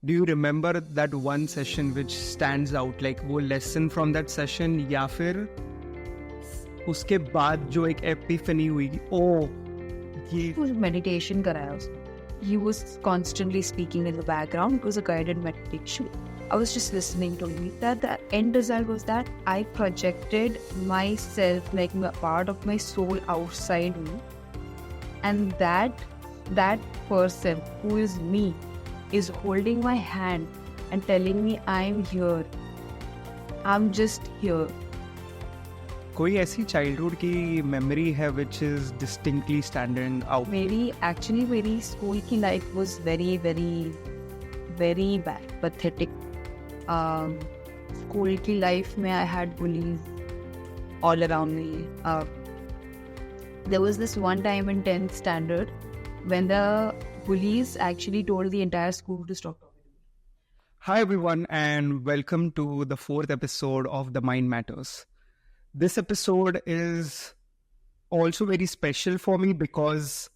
do you remember that one session which stands out, like वो lesson from that session या फिर उसके बाद जो एक epiphany हुई, ये कुछ meditation कराया उसने. He was constantly speaking in the background. It was a guided meditation. I was just listening to me. That the end result was that I projected myself, like a part of my soul, outside me, and that person who is me is holding my hand and telling me I'm here. I'm just here. कोई ऐसी childhood की memory है which is distinctly standing out? मेरी school की life was very bad, pathetic. School की life में I had bullies all around me. There was this one time in 10th standard when the bullies actually told the entire school to stop talking to me. Hi everyone, and welcome to the 4th episode of The Mind Matters. This episode is also very special for me because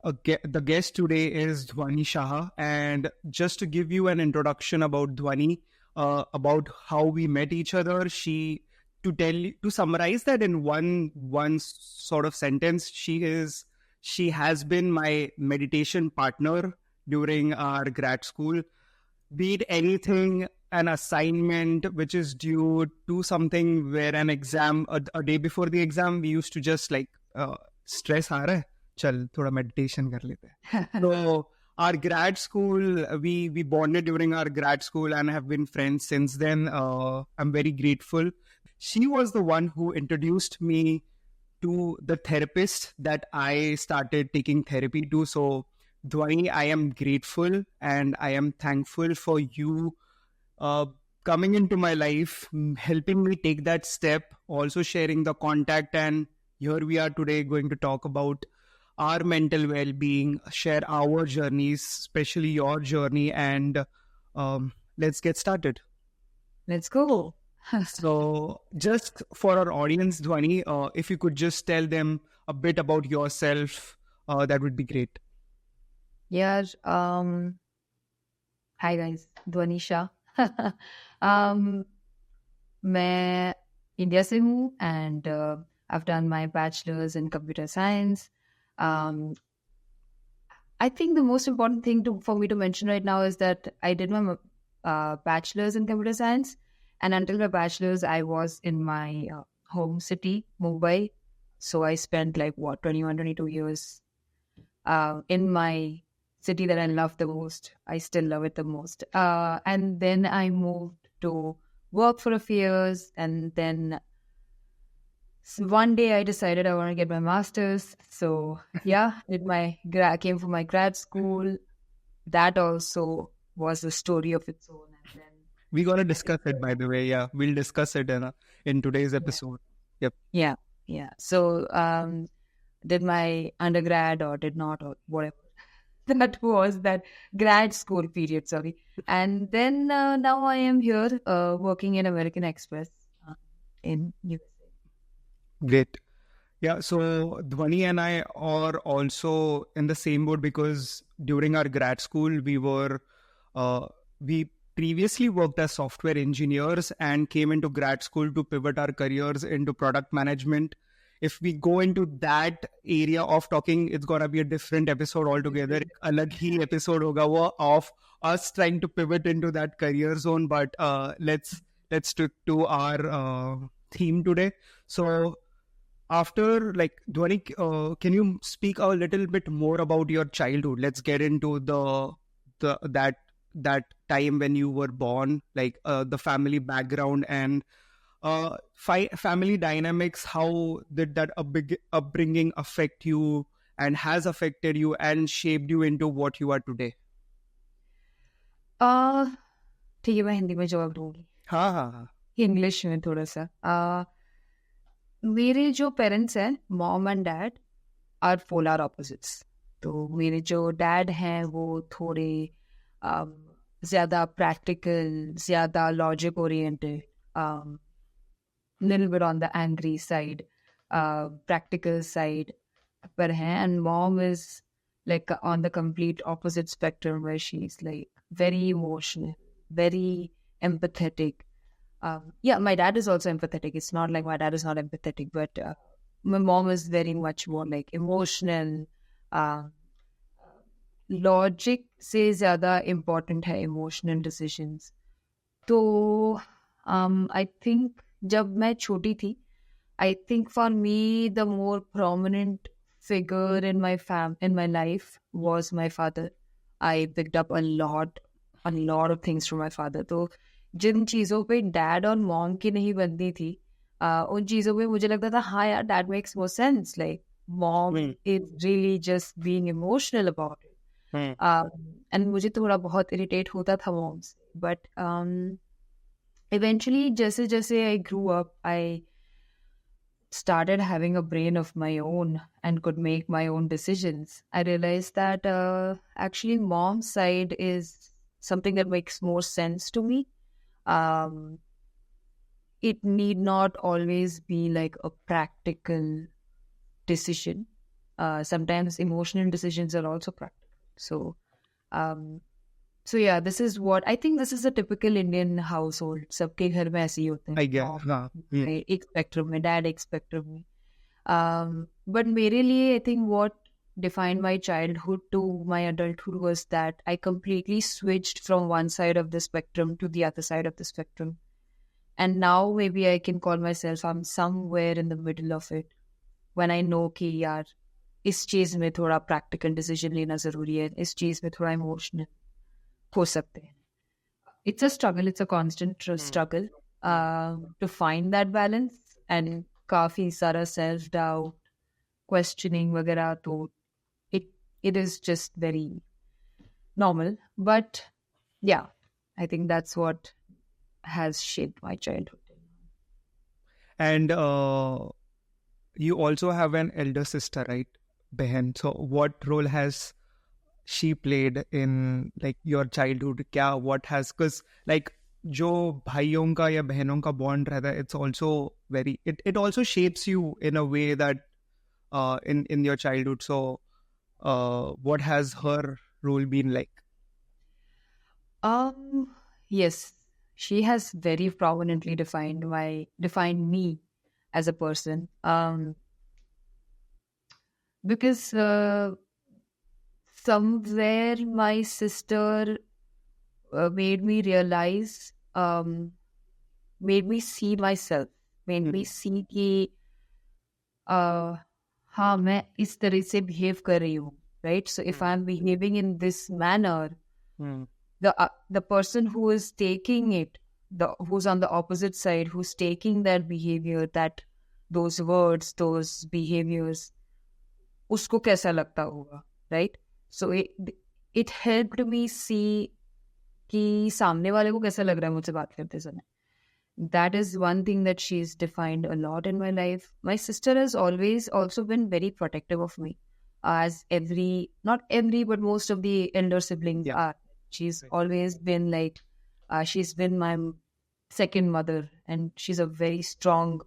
the guest today is Dhwani Shah. And just to give you an introduction about Dhwani, about how we met each other, to summarize that in one sort of sentence, she has been my meditation partner during our grad school. Be it anything, an assignment which is due to something where an exam, a day before the exam, we used to just like stress aa raha hai, chal thoda meditation kar lete hain. So our grad school, we bonded during our grad school and have been friends since then. I'm very grateful. She was the one who introduced me to the therapist that I started taking therapy to. So Dhwani, I am grateful and I am thankful for you coming into my life, helping me take that step, also sharing the contact. And here we are today going to talk about our mental well-being, share our journeys, especially your journey. And let's get started. Let's go. So just for our audience, Dhwani, if you could just tell them a bit about yourself, that would be great. Yeah. Hi guys, Dhwani Shah. मैं India से हूँ and I've done my bachelor's in computer science. I think the most important thing for me to mention right now is that I did my bachelor's in computer science, and until my bachelor's I was in my home city, Mumbai. So I spent 21-22 years in my city that I love the most. I still love it the most. And then I moved to work for a few years, and then one day I decided I want to get my master's. So yeah, came from my grad school. That also was a story of its own. And then we're gonna discuss it, by the way. Yeah, we'll discuss it in today's episode. Yep. Yeah. So did my undergrad or did not or whatever. That was that grad school period, sorry. And then now I am here working in American Express in USA. Great. Yeah, so Dhwani and I are also in the same boat because during our grad school, we previously worked as software engineers and came into grad school to pivot our careers into product management. If we go into that area of talking, it's gonna be a different episode altogether. Alag hi episode hoga wo of us trying to pivot into that career zone. But let's stick to our theme today. So after Dhwani, can you speak a little bit more about your childhood? Let's get into that time when you were born, the family background and family dynamics. How did that upbringing affect you and has affected you and shaped you into what you are today? ठीक है, मैं हिंदी में जवाब दूंगी. हाँ. English में थोड़ा सा. मेरे जो पेरेंट्स हैं, mom and dad, are polar opposites. तो मेरे जो डैड हैं वो थोड़े ज़्यादा प्रैक्टिकल, ज़्यादा logic oriented, little bit on the angry side, practical side पर हैं, and mom is on the complete opposite spectrum where she's very emotional, very empathetic. Yeah, my dad is also empathetic. It's not like my dad is not empathetic, but my mom is very much more like emotional. Uh, Logic से ज़्यादा important है emotional decisions. तो I think जब मैं छोटी थी, I think for me the more prominent figure in my life was my father. I picked up a lot of things from my father. तो जिन चीज़ों पे डैड और मॉम की नहीं बनती थी, उन चीज़ों पे मुझे लगता था हाँ यार, that makes more sense. Like mom is really just being emotional about it. And मुझे थोड़ा बहुत इरिटेट होता था मॉम से, बट eventually जैसे जैसे I grew up, I started having a brain of my own and could make my own decisions. I realized that actually mom's side is something that makes more sense to me. um, it need not always be like a practical decision. Sometimes emotional decisions are also practical. So yeah, this is what I think. This is a typical Indian household. सबके घर में ऐसे ही होते हैं. I guess. एक spectrum में, dad एक spectrum में. But मेरे लिए I think what defined my childhood to my adulthood was that I completely switched from one side of the spectrum to the other side of the spectrum. And now maybe I can call myself I'm somewhere in the middle of it. When I know कि यार इस चीज में थोड़ा practical decision लेना जरूरी है, इस चीज में थोड़ा emotional हो सकते हैं. It's a struggle. It's a constant struggle to find that balance. And काफी सारा self doubt, questioning वगैरह, तो it is just very normal. But yeah, I think that's what has shaped my childhood. And you also have an elder sister, right? Behan. So what role has she played in like your childhood? What has, because like जो भाइयों का या बहनों का bond रहता है, it's also very, it also shapes you in a way that in your childhood. So what has her role been like? Yes, she has very prominently defined me as a person. Because somewhere my sister made me realize, made me see myself, made me see कि हाँ मैं इस तरह से behave कर रही हूँ, right? So if I'm behaving in this manner, the person who is taking it, who's on the opposite side, who's taking that behavior, those words, those behaviors, उसको कैसा लगता होगा, right? So it helped me see कि सामने वाले को कैसा लग रहा है मुझसे बात करते समय. That is one thing that she's defined a lot in my life. My sister has always also been very protective of me, as not every, but most of the elder siblings are. She's always been like, she's been my second mother, and she's a very strong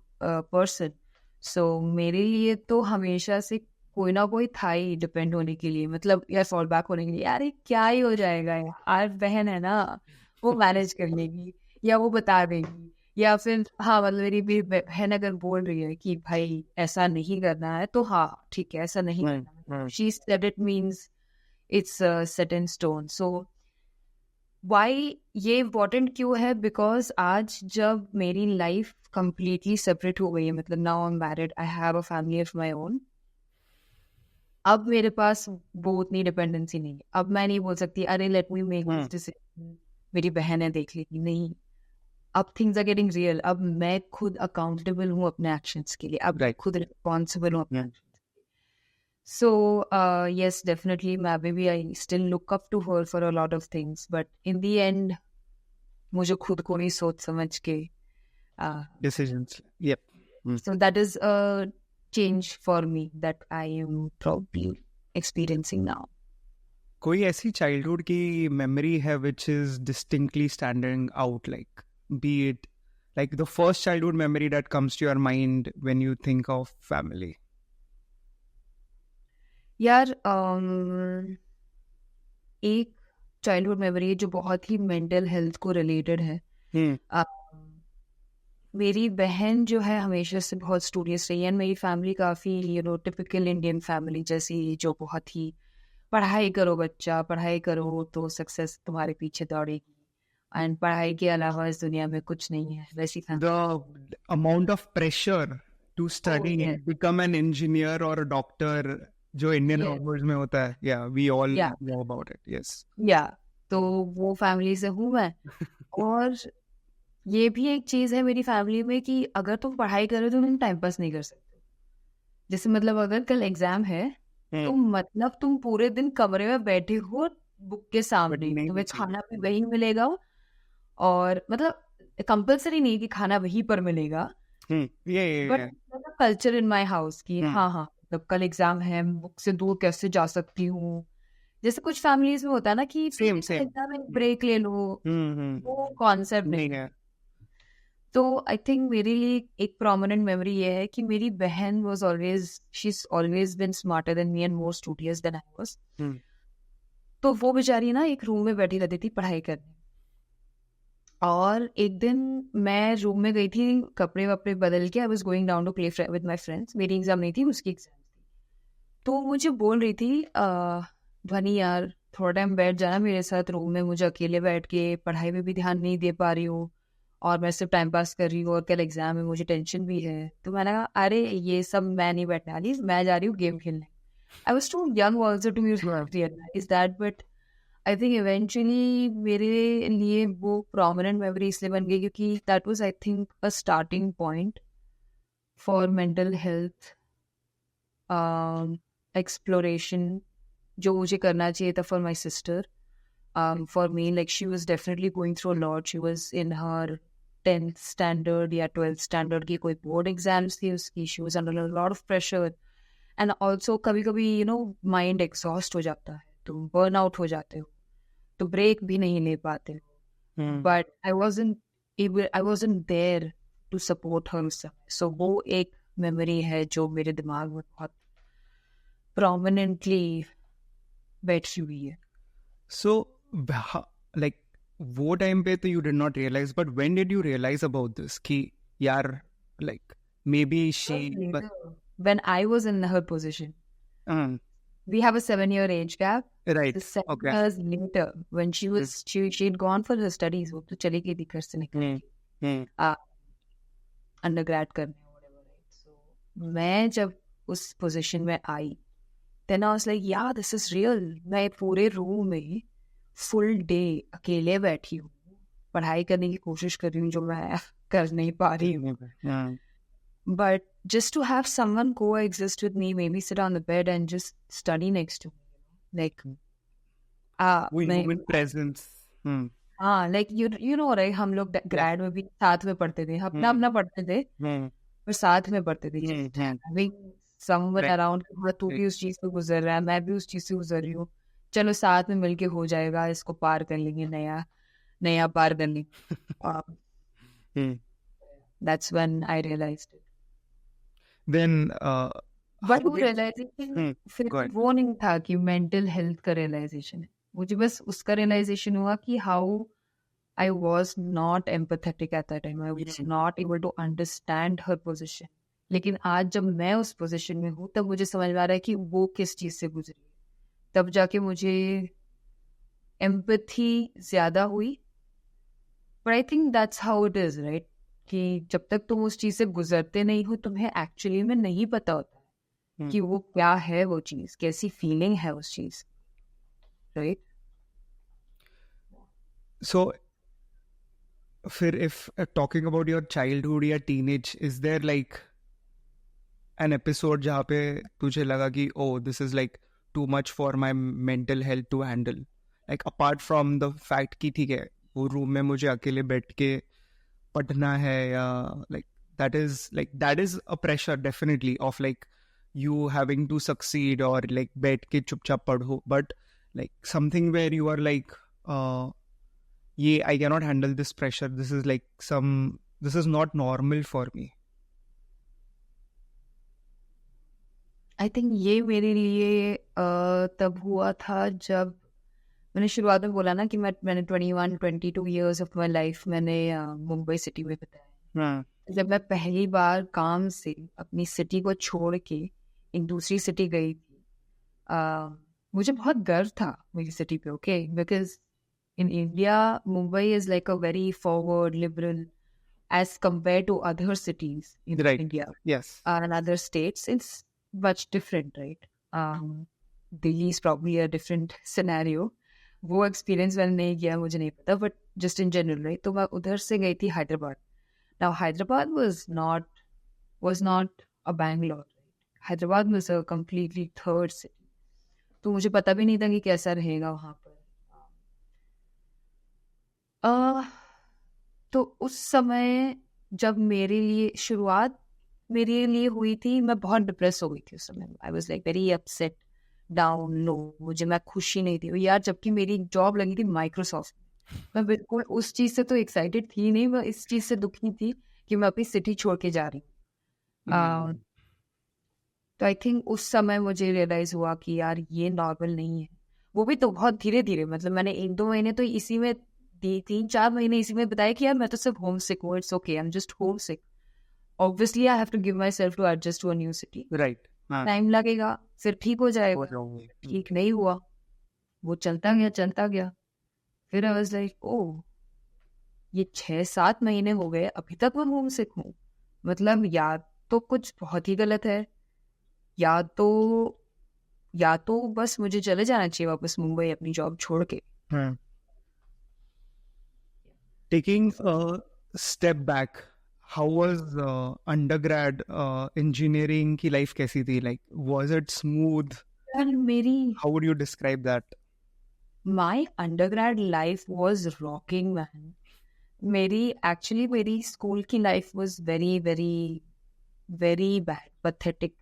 person. So मेरे लिए तो हमेशा से कोई ना कोई था ही depend होने के लिए, मतलब या फॉल बैक होने के लिए. यार ये क्या ही हो जाएगा यार, बहन है ना, वो मैनेज कर लेगी या वो बता देगी, या फिर हाँ मतलब मेरी बहन अगर बोल रही है कि भाई ऐसा नहीं करना है तो हाँ ठीक है, ऐसा नहीं करना है. She said it means it's set in stone. So why ये important क्यों है? Because आज जब मेरी लाइफ completely separate हो गई है, मतलब now I'm married, I have a family of my own, अब मेरे पास वो उतनी डिपेंडेंसी नहीं है. अब मैं नहीं बोल सकती अरे let me make this decision, मेरी बहन है देख लेगी, नहीं. अब थिंग्स आर गेटिंग रियल. अब मैं खुद अकाउंटेबल हूँ अपने एक्शंस के लिए, अब खुद रिस्पॉन्सिबल हूँ अपने एक्शंस के लिए. So yes definitely maybe I still look up to her for a lot of things, but in the end मुझे खुद को नहीं सोच समझ के decisions. So that is a change for me that I am probably experiencing now. कोई ऐसी childhood की memory है which is distinctly standing out, like be it like the first childhood memory that comes to your mind when you think of family? यार एक childhood memory जो बहुत ही mental health को related है। अ, मेरी बहन जो है हमेशा से बहुत स्टूडियस रही है, मेरी फैमिली काफ़ी टिपिकल इंडियन फैमिली जैसी, जो बहुत ही पढ़ाई करो बच्चा, पढ़ाई करो तो सक्सेस तुम्हारे पीछे दौड़ेगी, एंड पढ़ाई के अलावा इस दुनिया में कुछ नहीं है, वैसी The amount of pressure to study family. and become an engineer or a doctor जो इंडियन Yes. हॉर्मोन्स में होता है, yeah, we all Yeah. know about it, yes. या तो वो फैमिली से हूँ मैं। और ये भी एक चीज़ है मेरी फैमिली में कि अगर तुम पढ़ाई करो तो तुम टाइम पास नहीं कर सकते। जैसे मतलब अगर कल एग्जाम है तो मतलब तुम पूरे दिन कमरे में बैठे हो बुक के सामने, नहीं तुम्हें चाहिए। खाना भी वही मिलेगा, और मतलब कंपल्सरी नहीं कि खाना वहीं पर मिलेगा, but Yeah. Culture in my house की Hmm. हाँ मतलब कल एग्जाम है, बुक से दूर कैसे जा सकती हूँ। जैसे कुछ फैमिलीज में होता है ना कि Same. एग्जाम में ब्रेक ले लो, वो कॉन्सेप्ट नहीं नहीं। है। तो आई थिंक मेरे लिए एक प्रोमिनेंट मेमोरी ये है कि मेरी बहन was always she is always been smarter than me and more studious than I was. तो वो बेचारी ना एक रूम में बैठी रहती थी पढ़ाई करने, और एक दिन मैं रूम में गई थी कपड़े वपड़े बदल के, I was going down to play with my friends, मेरी एग्जाम नहीं थी उसकी एग्जाम थी। तो मुझे बोल रही थी ध्वनि यार थोड़ा टाइम बैठ जाना मेरे साथ रूम में, मुझे अकेले बैठ के पढ़ाई में भी ध्यान नहीं दे पा रही हूँ, और मैं सिर्फ टाइम पास कर रही हूँ, और कल एग्जाम में मुझे टेंशन भी है। तो मैंने कहा अरे ये सब मैं नहीं बैठने वाली, मैं जा रही हूँ गेम खेलने। I was too young also to realize that, but I think eventually मेरे लिए वो प्रोमिनेंट मेमोरी इसलिए बन गई क्योंकि that was I think a starting point for mental health exploration जो मुझे करना चाहिए था for my sister. For me, like she was definitely going through a lot. She was in her 10th standard या 12th standard की कोई board exams थी उसकी. She was under a lot of pressure. And also कभी कभी mind exhaust हो जाता है, तुम burn out हो जाते हो, तो break भी नहीं ले पाते हो। But I wasn't there to support her. So वो एक memory है जो मेरे दिमाग में बहुत prominently बैठी हुई है। So, like, वो टाइम पे तो you did not realize, but when did you realize about this? कि यार, like, maybe she. When I was in her position, we have a 7-year age gap. Right. So 7 Okay. years later, when she'd gone for her studies, वो तो चली गई थी घर से निकल के undergrad करने whatever, right? So मैं जब उस position में आई, then I was like, yeah, this is real. मैं पूरे रूम में full day अकेले बैठी हूँ, पढ़ाई करने की कोशिश कर रही हूँ जो मैं कर नहीं पा रही हूँ। But just to have someone coexist with me, maybe sit on the bed and just study next to me, like human presence. हाँ, like you know right, हम लोग ग्रेड में भी साथ में पढ़ते थे, अपना अपना पढ़ते थे पर साथ में पढ़ते थे। Having someone around, तू भी उस चीज से गुजर रहा है, मैं भी उस चीज से गुजर रही हूँ, चलो साथ में मिलके हो जाएगा, इसको पार कर लेंगे, नया पार कर लेंगे। That's when I realized it. Then but वो रियलाइजेशन फिर वो नहीं था कि मेंटल हेल्थ का रियलाइजेशन है, मुझे बस उसका रियलाइजेशन हुआ कि how I was not empathetic at that time, I was not able to understand her position. लेकिन आज जब मैं उस पोजीशन में हूँ तब मुझे समझ में आ रहा है कि वो किस चीज से गुजरी है, तब जाके मुझे एम्पैथी ज्यादा हुई। But I think that's how it is right, कि जब तक तुम उस चीज से गुजरते नहीं हो तुम्हें एक्चुअली में नहीं पता होता कि वो क्या है, वो चीज कैसी फीलिंग है उस चीज, राइट? So, फिर if talking about your childhood या teenage, is there like an episode जहाँ पे तुझे लगा कि oh this is like too much for my mental health to handle, like apart from the fact कि ठीक है वो रूम में मुझे अकेले बैठ के पढ़ना है, या like that is a pressure definitely of like you having to succeed or like बैठ के चुपचाप पढ़ो, but like something where you are like ये I cannot handle this pressure, this is not normal for me. I think ये मेरे लिए तब हुआ था जब मैंने शुरुआत में बोला ना कि मैंने 21-22 ईयर्स ऑफ माई लाइफ मैंने मुंबई सिटी में बिताया। जब मैं पहली बार काम से अपनी सिटी को छोड़ के एक दूसरी सिटी गई थी, मुझे बहुत गर्व था मेरी सिटी पे, okay, because in India Mumbai is like a very forward liberal as compared to other cities in Right. India Yes. and other states. It's much different, right? Delhi is probably a different scenario. वो experience मैंने नहीं किया, मुझे नहीं पता, but just in general, right? तो मैं उधर से गई थी Hyderabad. Now Hyderabad was not a Bangalore. Hyderabad was a completely third city. तो मुझे पता भी नहीं था कि कैसा रहेगा वहाँ पर. तो उस समय जब मेरे लिए शुरुआत मेरे लिए हुई थी, मैं बहुत डिप्रेस हो गई थी उस समय. I was like very upset, down, low. मैं खुशी नहीं थी यार, जबकि मेरी जॉब लगी थी माइक्रोसॉफ्ट. मैं बिल्कुल उस चीज से तो एक्साइटेड थी नहीं, मैं इस चीज से दुखी थी कि मैं अपनी सिटी छोड़ के जा रही हूँ. तो आई थिंक उस समय मुझे रियलाइज हुआ कि यार ये नॉर्मल नहीं है. वो भी तो बहुत धीरे धीरे, मतलब मैंने 1-2 महीने तो इसी में 3-4 महीने इसी में बताया कि यार मैं तो सिर्फ होम सिक हूँ, it's okay, I am just homesick. Obviously I have to give myself to adjust to a new city. Right. Time लगेगा, फिर ठीक हो जाएगा. ठीक नहीं हुआ, वो चलता गया. फिर आई वाज लाइक, ओ ये 6-7 महीने हो गए, अभी तक मैं होम सिक हूँ. मतलब या तो कुछ बहुत ही गलत है, या तो बस मुझे चले जाना चाहिए वापस मुंबई अपनी जॉब छोड़ के. Taking a step back, how was undergrad engineering की life कैसी थी? Like, was it smooth? How would you describe that? My undergrad life was rocking, man. मेरी स्कूल की life was very very very bad, pathetic.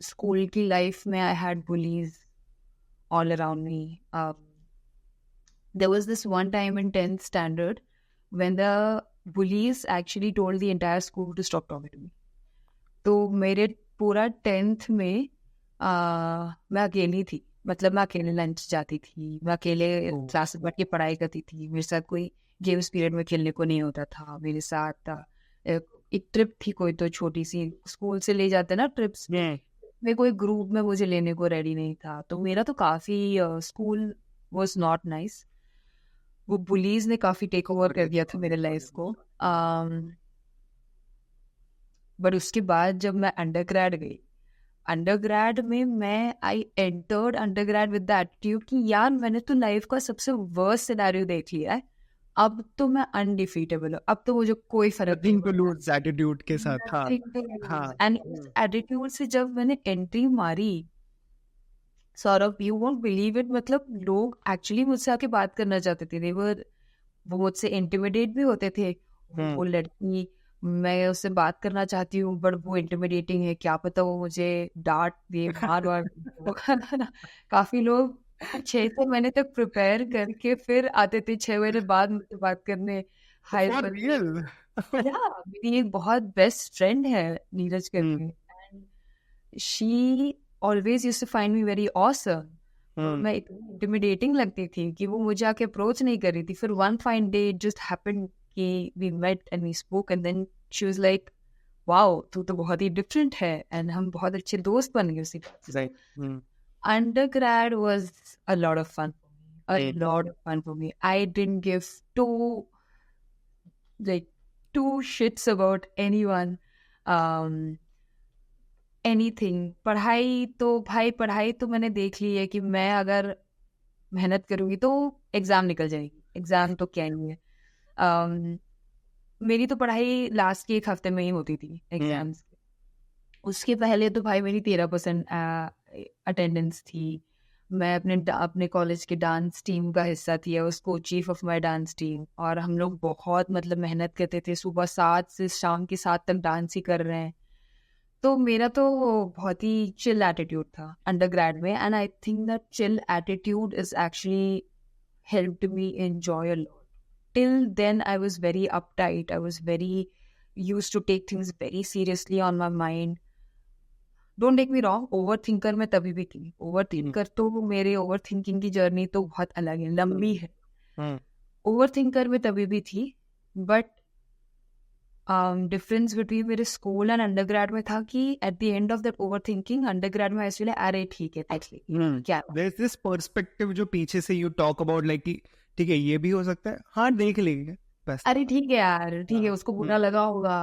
School की life में I had bullies all around me. There was this one time in 10th standard when the bullies actually told the entire school to stop talking to me. तो मेरे पूरा 10th में मैं अकेली थी. मतलब मैं अकेले लंच जाती थी, मैं अकेले क्लास में बैठ के पढ़ाई करती थी. मेरे साथ कोई गेम्स पीरियड में खेलने को नहीं होता था. मेरे साथ एक ट्रिप थी कोई तो छोटी सी, स्कूल से ले जाते ना ट्रिप्स, में कोई ग्रुप में मुझे लेने को रेडी नहीं था. तो मेरा तो काफी स्कूल वाज नॉट नाइस. वो बुलीज ने काफी टेक ओवर कर दिया था मेरे लाइफ को. बट उसके बाद जब मैं अंडरग्रेड गई, अंडरग्रेड में मैं I entered undergrad with the attitude कि यार मैंने तो लाइफ का सबसे वर्स्ट सिनेरियो देख लिया है, अब तो मैं अनडिफीटेबल हूँ, अब तो मुझे कोई फर्क नहीं पड़ता. एटीट्यूड के साथ. एंड इस एटीट्यूड से जब मैंने एंट्री मारी, Saurabh, you won't believe it, मतलब लोग एक्चुअली मुझसे आके बात करना चाहते थे. वो मुझसे इंटिमिडेट भी होते थे. वो लड़की, मैं उससे बात करना चाहती हूँ बट वो इंटिमिडेटिंग है, क्या पता वो मुझे डांट दे, मार. काफी लोग 6 महीने तक प्रिपेयर करके फिर आते थे 6 महीने बाद मुझसे बात करने. हाय, मेरी एक बहुत बेस्ट फ्रेंड है नीरज करके, and she always used to find me very awesome. मैं इतनी इंटिमिडेटिंग लगती थी कि वो मुझे आके अप्रोच नहीं कर रही थी. फिर one fine day it just happened कि we met and we spoke, and then she was like, wow तू तो बहुत ही डिफरेंट है, एंड हम बहुत अच्छे दोस्त बन गए उसी बात. Undergrad was a lot of fun for me. A lot of fun for me. I didn't give two shits about anyone. Anything. पढ़ाई तो मैंने देख ली है कि मैं अगर मेहनत करूँगी तो एग्जाम निकल जाएगी. एग्जाम तो क्या नहीं है. मेरी तो पढ़ाई लास्ट के 1 हफ्ते में ही होती थी एग्जाम्स. उसके पहले तो भाई मेरी 13% अटेंडेंस थी. मैं अपने कॉलेज के डांस टीम का हिस्सा थी. उसको chief of my dance team, और हम लोग बहुत मतलब मेहनत करते थे. सुबह 7 से शाम के 7 तक डांस ही कर रहे हैं. तो मेरा तो बहुत ही चिल एटीट्यूड था अंडरग्रेड में, and I think that chill attitude is actually helped me enjoy a lot. Till then I was very uptight. I was very used to take things very seriously on my mind. Don't take me wrong, overthinker मैं तभी भी थी। Over thinker तो मेरे over thinking की journey तो बहुत अलग है, लंबी है। ओवर थिंकर में तभी भी थी, बट डिफरेंस बिटवीन मेरे स्कूल एंड अंडरग्रेड में था कि eight the end of that over thinking undergrad में ऐसे अरे ठीक है देख ले क्या देयर इज दिस पर्सपेक्टिव जो पीछे से यू टॉक अबाउट लाइक कि ठीक है ये भी हो सकता है, हाँ देख लेंगे बस, अरे ठीक है यार, ठीक है, उसको बुरा लगा होगा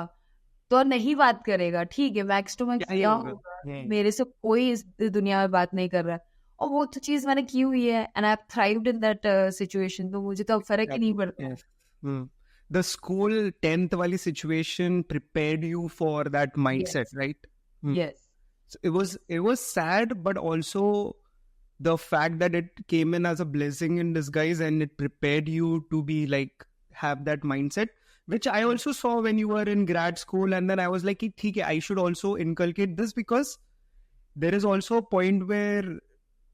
तो नहीं बात करेगा, ठीक है, मैक्स टू मैक्स क्या होगा, मेरे से कोई इस दुनिया में बात नहीं कर रहा है। और वो तो चीज मैंने की हुई है and I have thrived in that situation, तो मुझे तो अब फर्क ही नहीं पड़ता। The school 10th wali situation prepared you for that mindset, Yes. right? Yes. So it was sad, but also the fact that it came in as a blessing in disguise and it prepared you to be like have that mindset, which I also saw when you were in grad school, and then I was like, "ठीक है, I should also inculcate this," because there is also a point where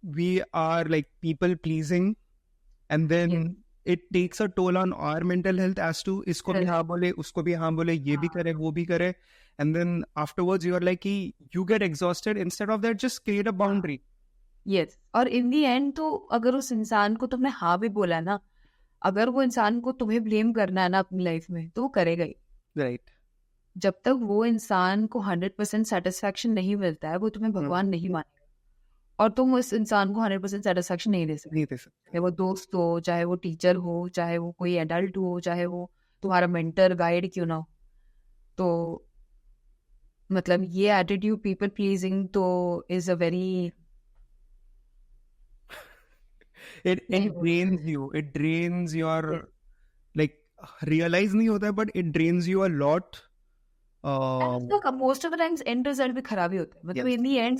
we are like people pleasing, and then Yes. it takes a toll on our mental health as to इसको भी हाँ बोले, उसको भी हाँ बोले, ये भी करे, वो भी करे, and then afterwards you are like कि you get exhausted. Instead of that, just create a boundary. Yes. और इन दी एंड तो अगर उस इंसान को तुमने हाँ भी बोला ना, अगर वो इंसान को तुम्हें ब्लेम करना है ना अपनी लाइफ में, तो वो करेगा ही। Right. जब तक वो इंसान को 100% सेटिस्फैक्शन नहीं मिलता है, वो तुम्हें भगवान नहीं मानेगा, और तुम उस इंसान को 100% सेटिस्फैक्शन नहीं दे सकते। नहीं दे सकते। चाहे वो दोस्त हो, चाहे वो टीचर हो, चाहे वो कोई एडल्ट हो, चाहे वो तुम्हारा मेंटर गाइड क्यों ना हो। तो मतलब ये एटीट्यूड पीपल प्लीजिंग तो is a very it drains you. It drains your like realize नहीं होता है, but it drains you a lot. Most of the times and result भी खराब ही होता है। मतलब इन दी एंड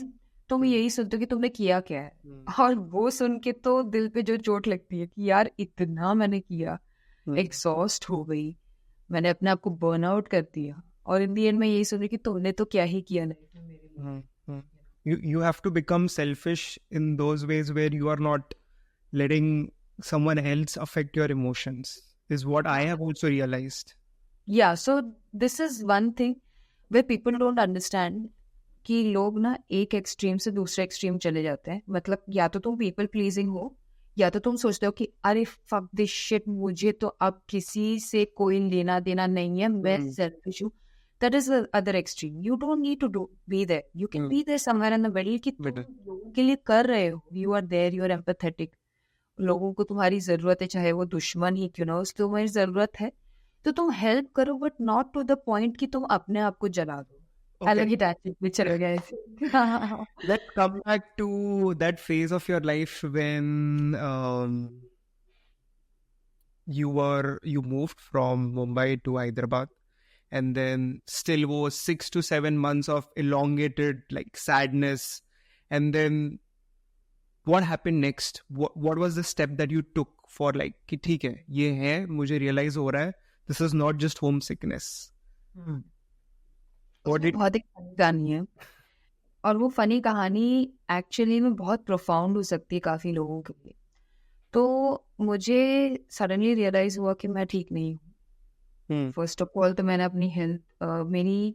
तुम यही सुनते हो कि तुमने किया क्या है, और वो सुन के तो दिल पे जो चोट लगती है कि यार इतना मैंने किया, एग्जॉस्ट हो गई, मैंने अपने आप को बर्न आउट कर दिया, और इन दी एंड मैं यही सुन रही कि तुमने तो क्या ही किया लाइफ में मेरे लिए। You have to become selfish in those ways where you are not letting someone else affect your emotions, is what I have also realized. Yeah, so this is one thing where people don't understand कि लोग ना एक extreme से दूसरे extreme चले जाते हैं। मतलब या तो तुम पीपल प्लीजिंग हो, या तो तुम सोचते हो कि अरे फक दिस शिट, मुझे तो अब किसी से कोई लेना देना नहीं है, मैं सेल्फिश हूँ। That is the other extreme. You don't need to be there, you can be there somewhere in the middle कि तुम लोगों के लिए कर रहे हो, you are there, you are empathetic, लोगों को तुम्हारी जरूरत है, चाहे वो दुश्मन ही क्यों ना हो, उसको तुम्हारी जरूरत है तो तुम हेल्प करो, but not to the point कि तुम अपने आप को जला दो। अलग ही टैक्टिक में चले गए। Let's come back to that phase of your life when you moved from Mumbai to Hyderabad, and then still was 6 to 7 months of elongated like sadness, and then what happened next? What was the step that you took for like कि ठीक है ये है, मुझे realize हो रहा है, this is not just homesickness. बहुत एक फनी कहानी है, और वो फनी कहानी एक्चुअली में बहुत प्रोफाउंड हो सकती है काफी लोगों के लिए। तो मुझे सडनली रियलाइज हुआ कि मैं ठीक नहीं हूँ। फर्स्ट ऑफ ऑल तो मैंने अपनी हेल्थ, मेरी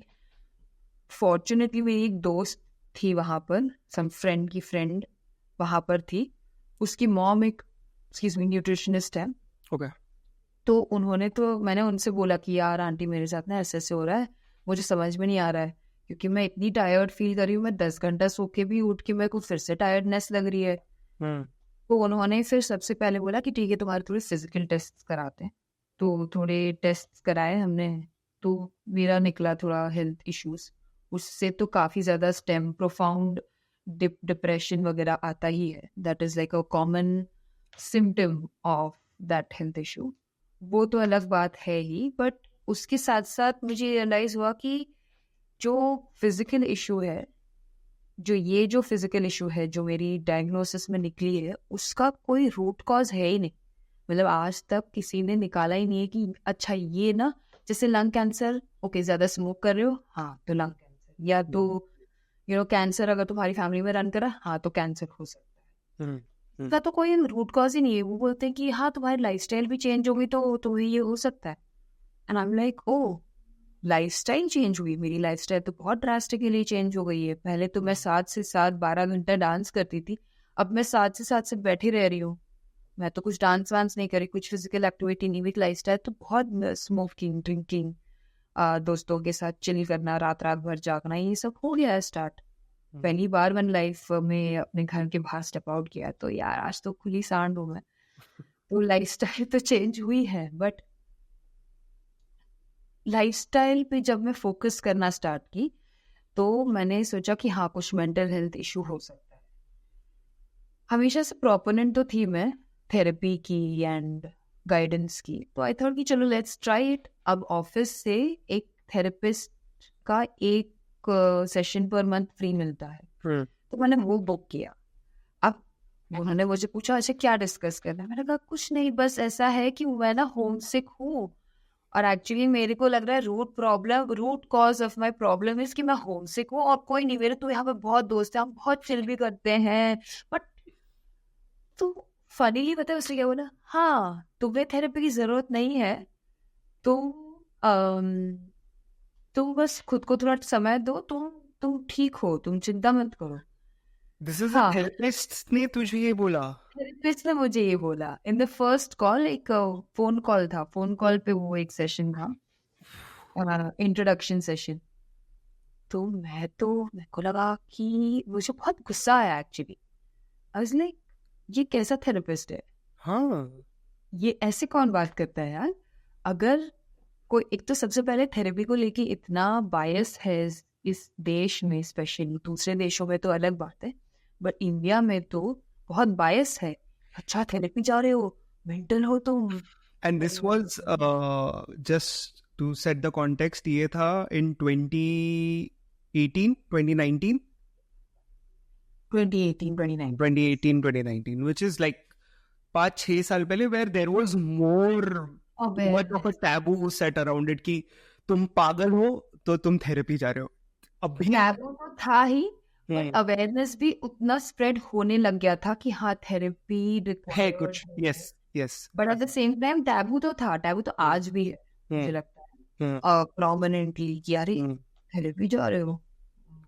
फॉर्चुनेटली मेरी एक दोस्त थी वहाँ पर, सम फ्रेंड की फ्रेंड वहाँ पर थी, उसकी मॉम एक न्यूट्रिशनिस्ट है। Okay. तो उन्होंने, तो मैंने उनसे बोला कि यार आंटी मेरे साथ ना ऐसे ऐसे हो रहा है, मुझे समझ में नहीं आ रहा है, क्योंकि मैं इतनी टायर्ड फील कर रही हूँ, मैं 10 घंटा सो के भी उठ के मेरे को फिर से टायर्डनेस लग रही है। तो उन्होंने फिर सबसे पहले बोला कि ठीक है तुम्हारे थोड़े फिजिकल टेस्ट कराते हैं। तो थोड़े टेस्ट कराए हमने, तो मेरा निकला थोड़ा हेल्थ इश्यूज, उससे तो काफ़ी ज़्यादा स्टेम प्रोफाउंड डिप्रेशन वगैरह आता ही है। That is like a common symptom of that health issue, वो तो अलग बात है ही। बट उसके साथ साथ मुझे रियलाइज़ हुआ कि जो फिजिकल इशू है, जो फिजिकल इशू है जो मेरी डायग्नोसिस में निकली है, उसका कोई रूट कॉज है ही नहीं। मतलब आज तक किसी ने निकाला ही नहीं है कि अच्छा ये ना, जैसे लंग कैंसर, ओके ज़्यादा स्मोक कर रहे हो, हाँ तो लंग कैंसर, या तो कैंसर अगर तुम्हारी फैमिली में रन करा, हाँ तो कैंसर हो सकता है। इसका तो कोई रूट कॉज ही नहीं है। वो बोलते हैं कि हाँ तुम्हारी लाइफस्टाइल भी चेंज होगी तो तुम्हें ये हो सकता है। And I am like oh lifestyle change हुई, मेरी लाइफस्टाइल तो बहुत ड्रास्टिकली चेंज हो गई है। पहले तो मैं 7 से 7 12 घंटा डांस करती थी, अब मैं 7 से 7 से बैठी रह रही हूँ। मैं तो कुछ डांस वांस नहीं करी, कुछ फिजिकल एक्टिविटी नहीं। मेरी लाइफस्टाइल तो बहुत स्मोकिंग, ड्रिंकिंग, दोस्तों के साथ चिल करना, रात रात भर जागना, ये सब हो गया है स्टार्ट। पहली बार मैंने लाइफ में अपने घर के बाहर स्टेप आउट किया, तो यार आज तो खुली सांड हूँ मैं। तो लाइफस्टाइल तो चेंज हुई है, बट लाइफस्टाइल पे जब मैं फोकस करना स्टार्ट की तो मैंने सोचा कि हाँ, कुछ मेंटल हेल्थ इशू हो सकता है। हमेशा से प्रोपोनेंट तो थी मैं थेरेपी की एंड गाइडेंस की, तो आई थॉट कि चलो लेट्स ट्राई इट। अब ऑफिस से एक थेरेपिस्ट का एक सेशन पर मंथ फ्री मिलता है, तो मैंने वो बुक किया। अब उन्होंने मुझे पूछा अच्छा क्या डिस्कस करना है, मैंने कहा कुछ नहीं, बस ऐसा है कि मैं ना होम सिक हूँ, और एक्चुअली मेरे को लग रहा है root cause of my problem is कि मैं होम सिक हूँ, और कोई नहीं, मेरे तो यहाँ पे बहुत दोस्त हैं, हम बहुत चिल भी करते हैं। बट तो फनीली पता है उसने क्या बोला, हाँ तुम्हें थेरेपी की जरूरत नहीं है, तुम बस खुद को थोड़ा समय दो, तुम ठीक हो, तुम चिंता मत करो। दिस इज हाँ, थेरेपिस्ट ने तुझे ये बोला? थेरेपिस्ट ने मुझे ये बोला इन द फर्स्ट कॉल। एक फोन कॉल था, फोन कॉल पे वो एक सेशन था, इंट्रोडक्शन सेशन। तो मेरे को लगा कि मुझे बहुत गुस्सा आया एक्चुअली। आई वाज लाइक ये कैसा थेरेपिस्ट है, हाँ, ये ऐसे कौन बात करता है यार। अगर कोई, एक तो सबसे पहले थेरेपी को लेके इतना बायस है इस देश में, स्पेशली, दूसरे देशों में तो अलग बात है, बट इंडिया में तो बहुत बायस है। अच्छा थेरेपी जा रहे हो, मेंटल हो तुम। And this was just to set the context, ये था इन 2018 2019 2018 2019 which is like 5-6 साल पहले, where there was more much of a taboo set around it कि तुम पागल हो तो तुम थेरेपी जा रहे हो। अब भी टैबू तो था ही, अवेयरनेस भी उतना स्प्रेड होने लग गया था कि हाँ थेरेपी है कुछ, yes yes, but at the same time taboo तो था, टैबू तो आज भी है मुझे लगता है प्रोमिनेंटली कि यार थेरेपी जा रहे हो,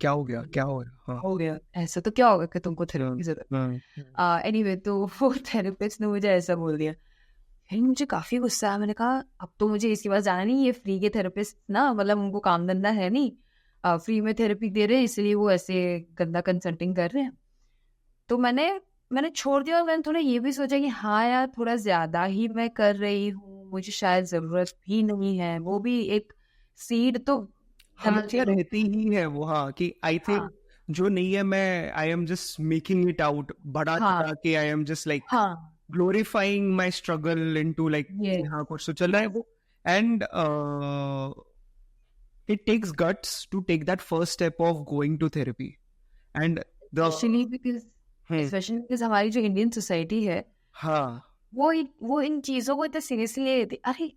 क्या हो गया, क्या हो गया, हाँ, हो गया ऐसा तो क्या होगा कि तुमको थेरेपी की जरूरत। एनीवे तो वो थेरेपिस्ट ने मुझे ऐसा बोल दिया, फिर मुझे काफी गुस्सा आया। मैंने कहा अब तो मुझे इसके पास जाना नहीं, ये फ्री के थेरेपिस्ट ना, मतलब उनको काम धंधा है नहीं, फ्री में थेरेपी दे रहे हैं, इसलिए वो ऐसे गंदा कंसल्टिंग कर रहे हैं। तो मैंने छोड़ दिया, और मैंने थोड़ा ये भी सोचा कि हाँ यार थोड़ा ज्यादा ही मैं कर रही हूँ, मुझे शायद जरूरत भी नहीं है। वो भी एक सीड तो हमेशा रहती ही है वो, हाँ, कि आई थिंक जो नहीं है, मैं आई am just making it out, बड़ा चढ़ा के आई am just like glorifying my struggle into like हाँ कुछ तो चल रहा है वो। And it takes guts to take that first step of going to therapy, and especially because हमारी जो इंडियन सोसाइटी है, हाँ, वो इन चीजों को इतना सीरियसली ले लेती। अरे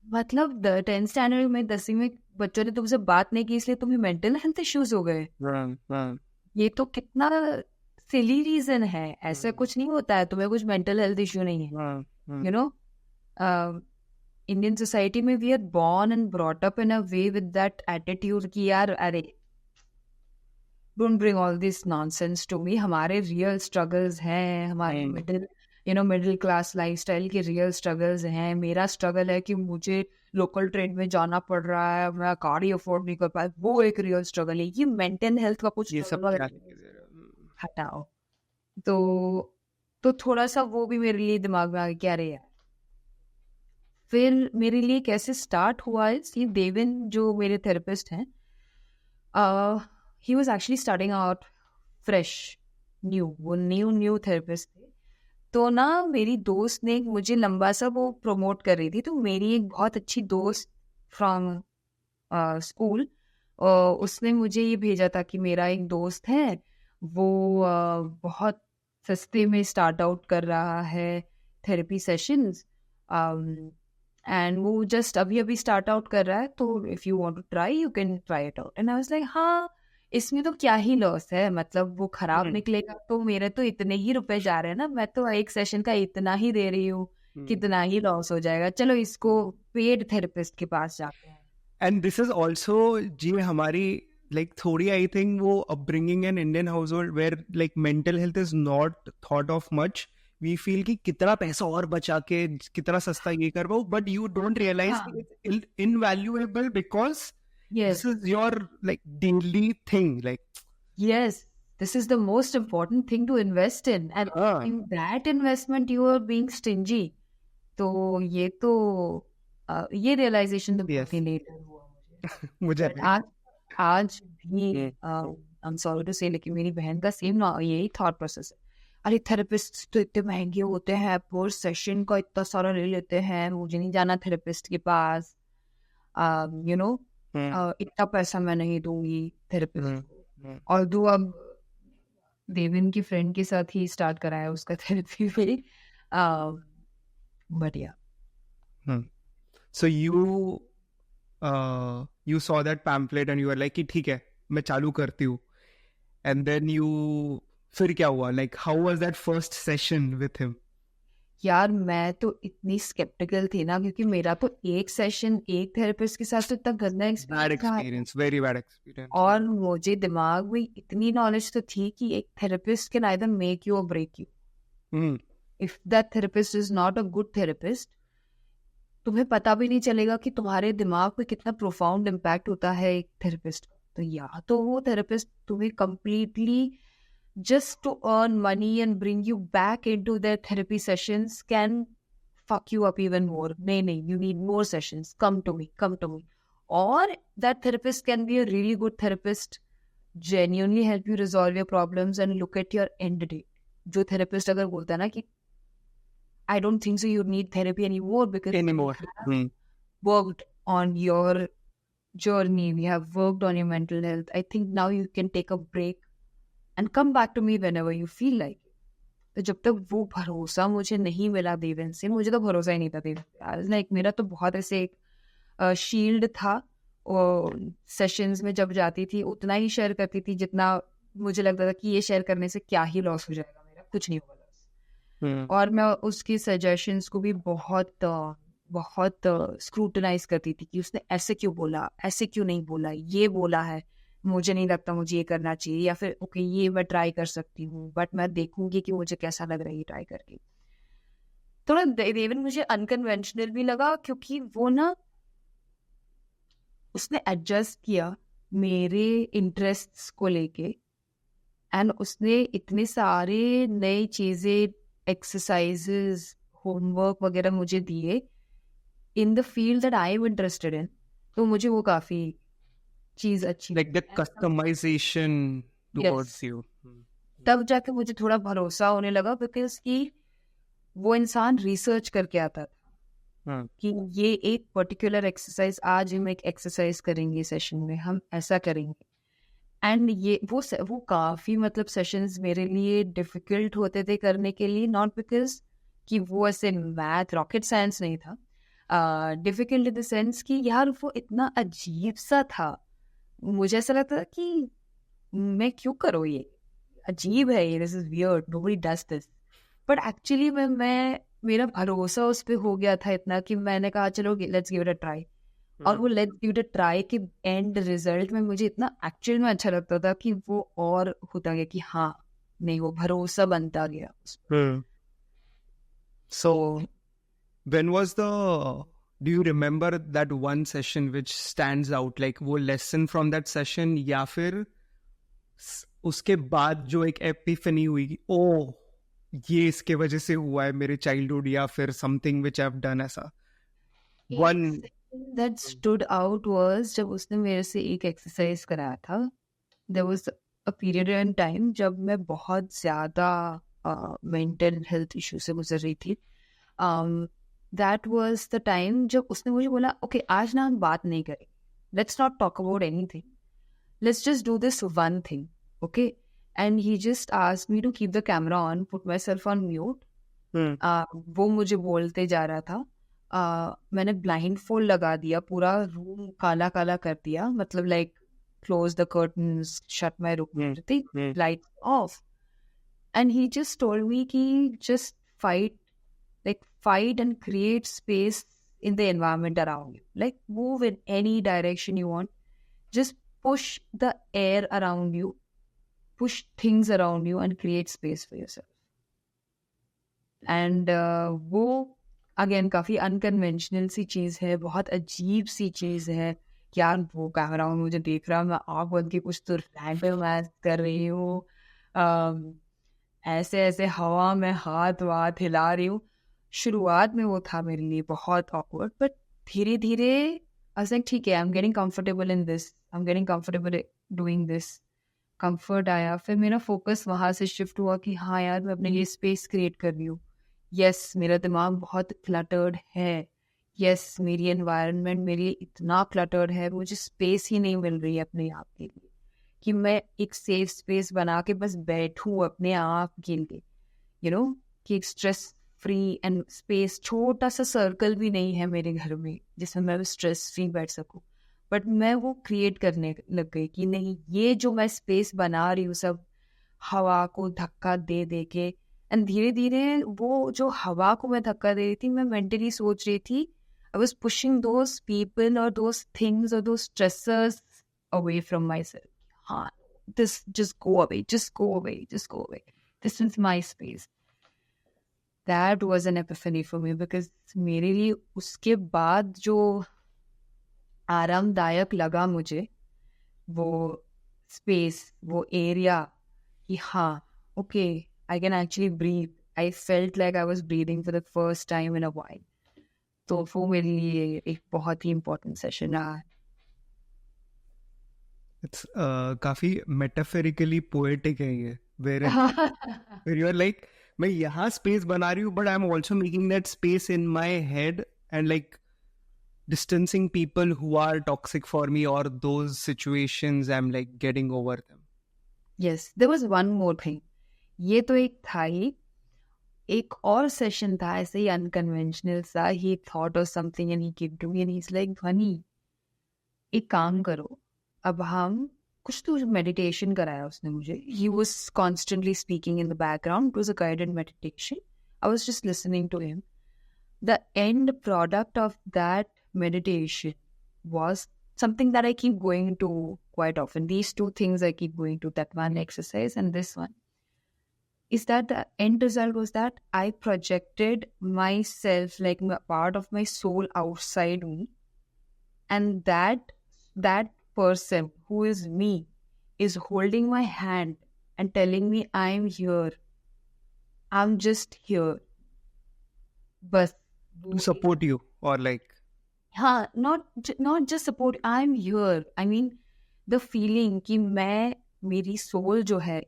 मतलब 10th स्टैंडर्ड में, 10वीं में बच्चों ने तुमसे बात नहीं की इसलिए तुम्हें मेंटल हेल्थ इश्यूज हो गए। ये तो कितना सिली रीजन है, ऐसा कुछ नहीं होता है, तुम्हें कुछ मेंटल हेल्थ इश्यू नहीं है। यू नो, इंडियन सोसाइटी में we are born and brought up in a way with that attitude कि यार अरे don't bring all this nonsense to me. हमारे रियल स्ट्रगल्स हैं, हमारे मिडिल क्लास लाइफस्टाइल के रियल स्ट्रगल्स हैं। मेरा स्ट्रगल है कि मुझे लोकल ट्रेन में जाना पड़ रहा है, मैं गाड़ी अफोर्ड नहीं कर पाया, वो एक रियल स्ट्रगल है। ये मेंटल हेल्थ का कुछ ये सब हटाओ। तो थोड़ा सा वो भी मेरे लिए दिमाग में आ गया क्या रे यार। फिर मेरे लिए कैसे स्टार्ट हुआ है, ये देवन जो मेरे थेरेपिस्ट हैं, he was actually starting out fresh, वो न्यू थेरेपिस्ट थे। तो ना मेरी दोस्त ने मुझे लंबा सा वो प्रमोट कर रही थी, तो मेरी एक बहुत अच्छी दोस्त फ्रॉम स्कूल, उसने मुझे ये भेजा था कि मेरा एक दोस्त है, वो बहुत सस्ते में स्टार्ट आउट कर रहा है थेरेपी सेशंस, एंड वो जस्ट अभी स्टार्ट आउट कर रहा है, तो if you want to try you can try it out. And I was like हाँ, इसमें तो क्या ही लॉस है, मतलब वो खराब निकलेगा तो मेरे तो इतने ही रुपए जा रहे हैं ना, मैं तो एक सेशन का इतना ही दे रही हूँ, कितना ही लॉस हो जाएगा, चलो इसको पेड थेरेपिस्ट के पास जाते हैं। एंड दिस इज ऑल्सो जी हमारी like थोड़ी I think वो upbringing in Indian household where like mental health is not thought of much. We feel कि कितना पैसा और बचा के कितना सस्ता ये कर पाऊँ, but you don't realize हाँ. it's invaluable because Yes. this is your like daily thing. Like Yes, this is the most important thing to invest in, and in that investment you are being stingy. तो ये realization तो बहुत ही later हुआ मुझे But आज भी I'm sorry to say, लेकिन मेरी बहन का सेम यही thought process है. अरे थेरेपिस्ट तो इतने महंगे होते हैं, पर सेशन का इतना सारा ले लेते हैं, मुझे नहीं जाना थेरेपिस्ट के पास, इतना पैसा मैं नहीं दूंगी थेरेपिस्ट को. और दो अब देविन की फ्रेंड के साथ ही स्टार्ट कराया उसका थेरेपी भी. बट या so you saw that pamphlet and you were like कि ठीक है मैं चालू करती हूँ, and then फिर क्या हुआ, like how was that first session with him? यार मैं तो इतनी स्केप्टिकल थी ना, क्योंकि मेरा तो एक सेशन एक थेरेपिस्ट के साथ तो इतना गंदा एक्सपीरियंस, वेरी बैड एक्सपीरियंस. और मुझे दिमाग में इतनी नॉलेज तो थी कि एक therapist can either make you और break you. If that therapist is not a good therapist, तुम्हें पता भी नहीं चलेगा कि तुम्हारे दिमाग पे कितना प्रोफाउंड इम्पैक्ट होता है एक थेरेपिस्ट का. तो या तो वो थेरेपिस्ट तुम्हें completely just to earn money and bring you back into their therapy sessions can fuck you up even more. No, you need more sessions. Come to me. Or that therapist can be a really good therapist, genuinely help you resolve your problems and look at your end date. जो therapist अगर बोलता है ना कि I don't think so you need therapy anymore because you have worked on your journey, you have worked on your mental health. I think now you can take a break and come back to me whenever you feel like it. तो जब तक वो भरोसा मुझे नहीं मिला देवेन से, मुझे तो भरोसा ही नहीं था देवेन. लाइक मेरा तो बहुत ऐसे एक शील्ड था, और सेशंस में जब जाती थी उतना ही शेयर करती थी जितना मुझे लगता था कि ये शेयर करने से क्या ही लॉस हो जाएगा, मेरा कुछ नहीं होगा. और मैं उसकी सजेशंस को भी बहुत स्क्रूटनाइज करती थी कि उसने ऐसे क्यों बोला, ऐसे क्यों नहीं बोला, ये बोला है, मुझे नहीं लगता मुझे ये करना चाहिए, या फिर ओके ये मैं ट्राई कर सकती हूँ बट मैं देखूंगी कि मुझे कैसा लग रहा है ये ट्राई करके. थोड़ा देवन मुझे अनकन्वेंशनल भी लगा, क्योंकि वो ना उसने एडजस्ट किया मेरे इंटरेस्ट्स को लेके, एंड उसने इतने सारे नई चीजें, एक्सरसाइजेस, होमवर्क वगैरह मुझे दिए in the field that I am interested in. तो मुझे वो काफी चीज अच्छी, like the customization towards you. तब जाके मुझे थोड़ा भरोसा होने लगा, बिकॉज कि वो इंसान रिसर्च करके आता था कि ये एक पर्टिकुलर एक्सरसाइज, आज हम एक एक्सरसाइज करेंगे सेशन में, हम ऐसा करेंगे. एंड ये वो काफी मतलब सेशंस मेरे लिए डिफिकल्ट होते थे करने के लिए, नॉट बिकॉज कि वो ऐसे मैथ रॉकेट साइंस नहीं था, डिफिकल्ट इन द सेंस कि यार वो इतना अजीब सा था. मुझे ऐसा लगता था कि मैं क्यों करूँ, ये अजीब है, ये this is weird, nobody does this. But actually मेरा भरोसा उस पर हो गया था इतना कि मैंने कहा चलो let's give it a try. और वो let's give it a try के एंड रिजल्ट में मुझे इतना एक्चुअल में अच्छा लगता था कि वो और होता गया कि हाँ नहीं, वो भरोसा बनता गया. So when was do you remember that one session which stands out, like वो lesson from that session, या फिर उसके बाद जो एक epiphany हुई कि ओह ये इसके वजह से हुआ है मेरे चाइल्डहुड, या फिर समथिंग which I've done ऐसा one that stood out was जब उसने मेरे से एक एक्सरसाइज कराया था. There was a period in time जब मैं बहुत ज़्यादा मेंटल हेल्थ इशू से गुजर रही थी. That was the time जब उसने मुझे बोला ओके आज ना हम बात नहीं करें, let's not talk about anything, let's just do this one thing, okay? And he just asked me to keep the camera on, put myself on mute. वो मुझे बोलते जा रहा था. मैंने ब्लाइंड फोल्ड लगा दिया, पूरा रूम काला काला कर दिया, मतलब like close the curtains, shut my room, light off. And he just told me कि just fight and create space in the environment around you. Like move in any direction you want. Just push the air around you, push things around you and create space for yourself. And वो again काफ़ी unconventional सी चीज़ है, बहुत अजीब सी चीज़ है. यार वो camera में मुझे देख रहा, मैं आँख बंद के कुछ तो रैंडम कर रही हूँ, ऐसे ऐसे हवा में हाथ वाथ हिला रही हूँ. शुरुआत में वो था मेरे लिए बहुत ऑकवर्ड, बट धीरे धीरे आई वाज लाइक ठीक है, I am getting comfortable in this, I am getting comfortable doing this. Comfort आया, फिर मेरा फोकस वहाँ से शिफ्ट हुआ कि हाँ यार मैं अपने लिए स्पेस क्रिएट कर रही हूँ. यस मेरा दिमाग बहुत क्लटर्ड है, यस मेरी एनवायरनमेंट मेरे लिए इतना क्लटर्ड है, मुझे स्पेस ही नहीं मिल रही है अपने आप के लिए कि मैं एक सेफ स्पेस बना के बस बैठूँ अपने आप के लिए, यू नो, कि एक स्ट्रेस फ्री एंड स्पेस, छोटा सा सर्कल भी नहीं है मेरे घर में जिसमें मैं स्ट्रेस फ्री बैठ सकूँ. बट मैं वो क्रिएट करने लग गई कि नहीं, ये जो मैं स्पेस बना रही हूँ सब हवा को धक्का दे दे के, एंड धीरे धीरे वो जो हवा को मैं धक्का दे रही थी, मैं मेंटली सोच रही थी I was pushing those people और दोज थिंग्स और those stressors away from myself. हाँ, this just go away, just go away, just go away, this is my space. That was an epiphany for me, because मेरे लिए उसके बाद जो आरामदायक लगा मुझे वो स्पेस, वो एरिया, कि हाँ okay I can actually breathe. I felt like I was breathing for the first time in a while. तो वो मेरे लिए एक बहुत ही इम्पोर्टेंट सेशन रहा. इट्स काफी मेटाफोरिकली पोएटिक है ये, where you are like मैं यहाँ स्पेस बना रही हूँ but I'm also making that space in my head and like distancing people who are toxic for me, or those situations I'm like getting over them. Yes, there was one more thing. ये तो एक था ही, एक और session था ऐसे ही unconventional सा. He thought of something and he came to me and he's like, ध्वनि एक काम करो, अब हम कुछ तो मेडिटेशन कराया उसने मुझे. He was constantly speaking in the background. It was a guided meditation. I was just listening to him. The end product of that meditation was something that I keep going to quite often. These two things I keep going to, that one exercise and this one, is that the end result was that I projected myself, like a part of my soul outside me, and that person who is me is holding my hand and telling me I'm here, I'm just here, but To support you, or like हाँ, not just support, I'm here. I mean the feeling कि मैं, मेरी soul जो है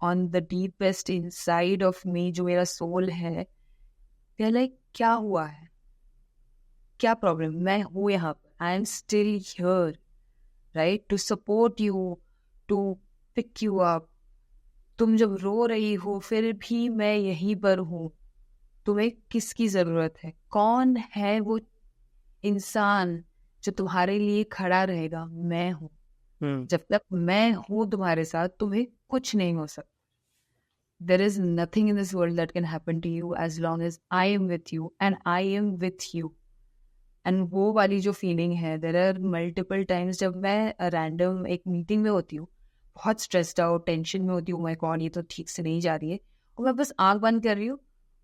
on the deepest inside of me, जो मेरा soul है, they're like क्या हुआ है, क्या problem, मैं हूँ यहाँ पर, I am still here, right, to support you, to pick you up. तुम जब रो रही हो फिर भी मैं यहीं पर हूँ. तुम्हें किसकी जरूरत है, कौन है वो इंसान जो तुम्हारे लिए खड़ा रहेगा? मैं हूँ. जब तक मैं हूँ तुम्हारे साथ, तुम्हें कुछ नहीं हो सकता. There is nothing in this world that can happen to you as long as I am with you and I am with you. And वो वाली जो फीलिंग है, there are multiple times जब मैं रैंडम एक मीटिंग में होती हूँ, बहुत स्ट्रेस्ड आउट, टेंशन में होती हूँ, माय गॉड ये तो ठीक से नहीं जा रही है, और मैं बस आंख बंद कर रही हूँ,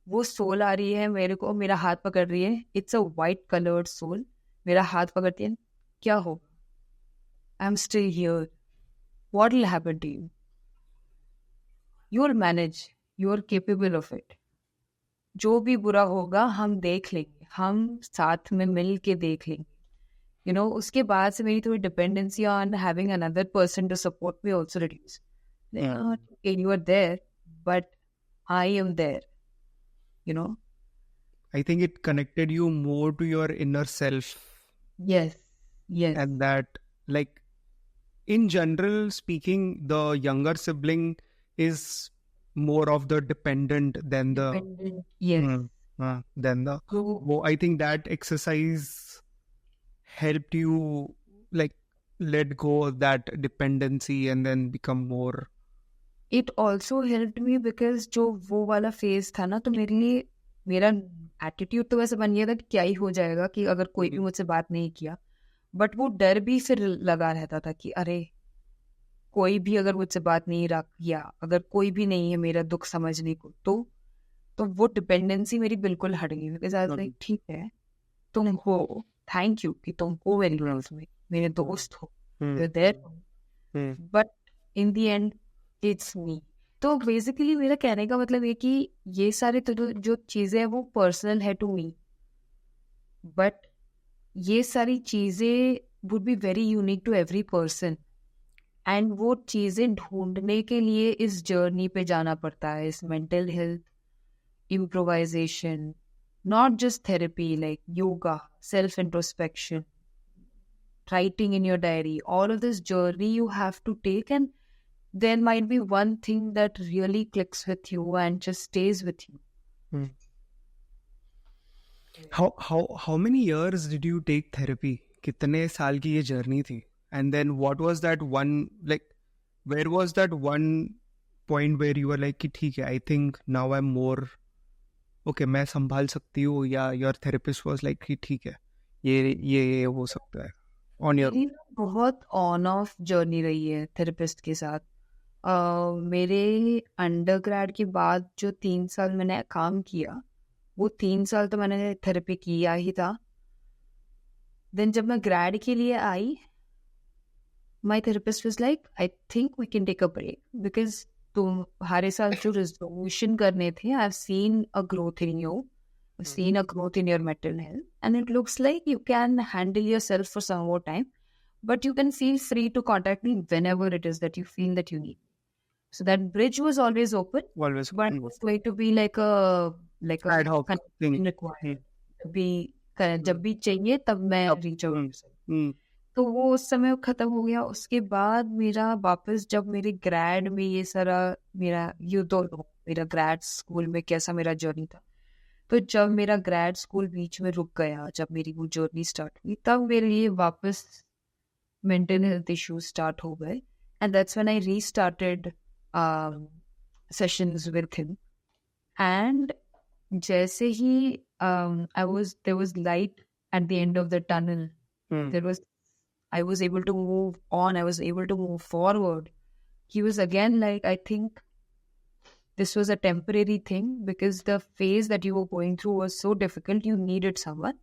वो सोल आ रही है मेरे को, मेरा हाथ पकड़ रही है. It's a white coloured soul, मेरा हाथ पकड़ती है. क्या होगा? I am still here. What will happen to you? You will manage, you are capable of it. जो भी बुरा होगा हम देख लेंगे, हम साथ में मिल के देख लेंगे. You know, उसके बाद से मेरी थोड़ी dependency on having another person to support me also reduce. You are there, but I am there. You know? I think it connected you more to your inner self. Yes. And that, like, in general speaking, the younger sibling is more of the dependent than Dependent, yes. Than the. So I think that exercise helped you like let go of that dependency and then become more. It also helped me because जो वो वाला phase था ना, तो मेरे लिए मेरा attitude तो वैसे बन गया था कि क्या ही हो जाएगा कि अगर कोई भी मुझसे बात नहीं किया, बट वो डर भी फिर लगा रहता था कि अरे कोई भी अगर मुझसे बात नहीं रख या अगर कोई भी नहीं है मेरा दुख समझने को, तो वो डिपेंडेंसी मेरी बिल्कुल हट गई। बिकॉज आई वाज लाइक ठीक है तुम हो, थैंक यू कि तुम हो मेरी लाइफ में, मेरे दोस्त हो, you there, but in the end it's me. तो बेसिकली मेरा कहने का मतलब है कि ये सारे तो जो चीजें हैं वो पर्सनल है टू मी, बट ये सारी चीजें would be very unique to every person, and वो चीजें ढूंढने के लिए इस जर्नी पे जाना पड़ता है, इस mental health improvisation, not just therapy like yoga, self introspection, writing in your diary, all of this journey you have to take, and there might be one thing that really clicks with you and just stays with you. How many years did you take therapy? कितने साल की ये journey थी? And then what was that one, like, where was that one point where you were like कि ठीक है, I think now I'm more okay, मैं संभाल सकती हूँ, या your therapist was like कि ठीक है, ये हो सकता है on your मेरी बहुत ऑन ऑफ जर्नी रही है थेरेपिस्ट के साथ। मेरे अंडर ग्रेड के बाद जो 3 साल मैंने काम किया, वो 3 साल तो मैंने थेरेपी किया ही था। देन जब मैं ग्रेड के लिए आई, my therapist was like I think we can take a break, because तुम हर साल जो रिजोल्यूशन करने थे, I have seen a growth in you, seen a growth in your mental health, and it looks like you can handle yourself for some more time, but you can feel free to contact me whenever it is that you feel that you need. So that bridge was always open, always but it was going to be like a ad hoc thing. required. जब भी चाहिए तब मैं reach out. तो वो उस समय खत्म हो गया। उसके बाद मेरा वापस जब मेरे ग्रेड में ये सारा मेरा मेरा ग्रेड स्कूल में कैसा मेरा जर्नी था, तो जब मेरा ग्रेड स्कूल बीच में रुक गया, जब मेरी वो जर्नी स्टार्ट हुई, तब मेरे लिए वापस मेंटल हेल्थ इश्यूज स्टार्ट हो गए, and that's when I restarted sessions with him. And जैसे ही there was light at the end of the tunnel, I was able to move on, I was able to move forward. He was again like, I think this was a temporary thing because the phase that you were going through was so difficult, you needed someone.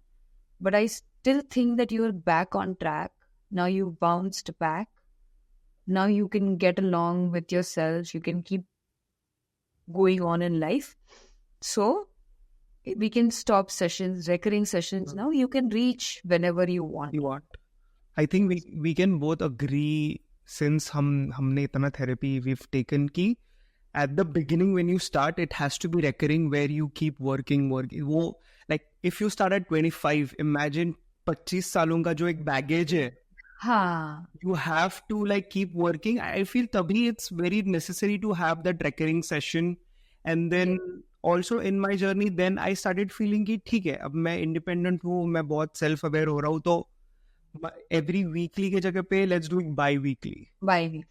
But I still think that you are back on track. Now you bounced back. Now you can get along with yourself. You can keep going on in life. So we can stop sessions, recurring sessions. Now you can reach whenever you want. I think we can both agree, since हमने इतना therapy we've taken की, at the beginning when you start it has to be recurring, where you keep working वो like if you start at 25, imagine 25 सालों का जो एक baggage है, हाँ, you have to like keep working. I feel तभी it's very necessary to have that recurring session. And then also in my journey then I started feeling कि ठीक है, अब मैं independent हूँ, मैं बहुत self aware हो रहा हूँ, तो every weekly के जगह पे let's do it bi-weekly.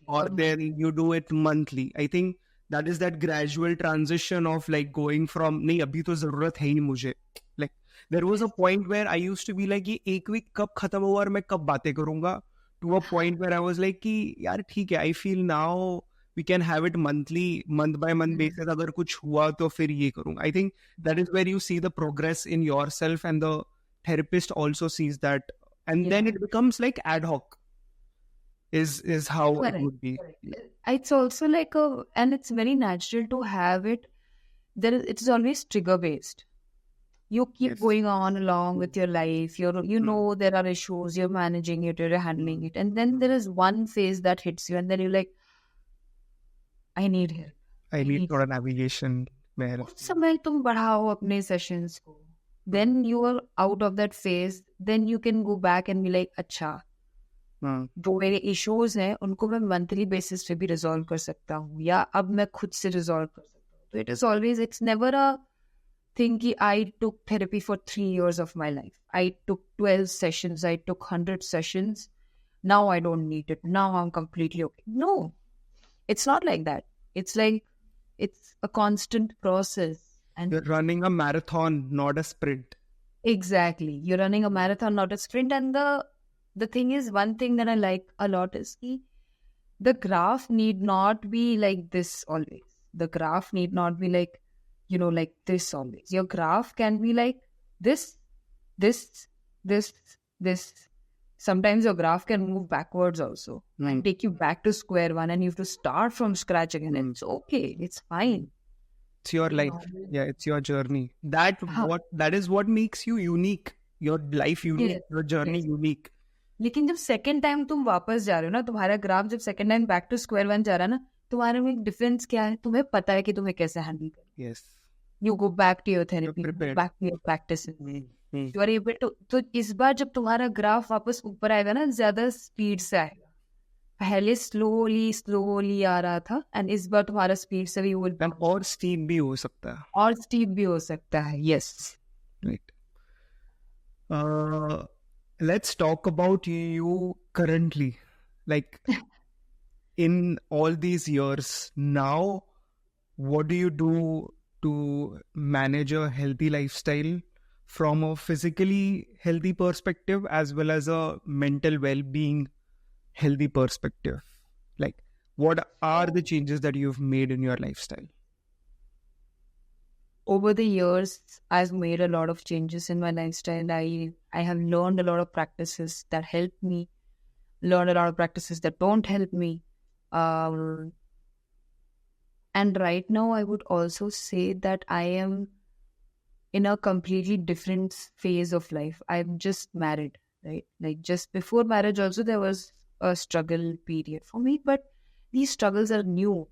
Or then you do it monthly. I think that is that gradual transition of like going from नहीं अभी तो जरूरत है ही नहीं मुझे, like there was a point where I used to be like ये एक week कब खत्म होगा और मैं कब बातें करूंगा, to a point where I was like कि यार ठीक है, I feel now we can have it monthly, month by month basis. अगर कुछ हुआ तो फिर ये करूंगा. I think that is where you see the progress in yourself, and the therapist also sees that, and then it becomes like ad hoc is how it would be. It's also like and it's very natural to have it. It is always trigger based. You keep going on along with your life. You know there are issues. You're managing it. You're handling it, and then there is one phase that hits you, and then you're like, I need help. I need for a navigation. उस समय तुम बढ़ाओ अपने sessions को. Then you are out of that phase. Then you can go back and be like, अच्छा, जो मेरे issues हैं उनको मैं मंथली बेसिस पे भी रिजॉल्व कर सकता हूँ, या अब मैं खुद से रिजॉल्व कर सकता हूँ. तो it is always, it's never a thing कि आई टुक therapy for 3 years of my life. I took 12 sessions, I took 100 sessions. Now I don't need it. Now I'm completely okay. No, it's not like that. It's like it's a constant process. And You're running a marathon, not a sprint. exactly, you're running a marathon, not a sprint. And the thing is, one thing that I like a lot is the graph need not be like this always. The graph need not be like, like this always. Your graph can be like this, this, this, this. Sometimes your graph can move backwards also and take you back to square one, and you have to start from scratch again. And it's okay. It's fine. It's your life. Yeah, it's your journey. That is what makes you unique. Your life unique, Yes. your journey Yes. unique. लेकिन जब second time तुम वापस जा रहे हो ना, तुम्हारा graph जब second time back to square one जा रहा है ना, तुम्हारे में एक डिफरेंस क्या है, तुम्हें पता है कि तुम्हें कैसे हैंडल करना है. Yes. You go back to your therapy, prepared. Back to your practice. You are able to. तो इस बार जब तुम्हारा ग्राफ वापस ऊपर आएगा ना, ज्यादा स्पीड से आएगा. पहले स्लोली आ रहा था, एंड इस बार तुम्हारा स्पीड से भी और स्टीप भी हो सकता है. और स्टीप भी हो सकता है. Yes. Right. Let's talk about you currently. Like, in all these years now, what do you do to manage a healthy lifestyle from a physically healthy perspective as well as a mental well-being healthy perspective? Like, what are the changes that you've made in your lifestyle? Over the years, I've made a lot of changes in my lifestyle. I have learned a lot of practices that help me, learned a lot of practices that don't help me. And right now, I would also say that I am in a completely different phase of life. I'm just married, right? Like just before marriage also, there was a struggle period for me, but these struggles are new.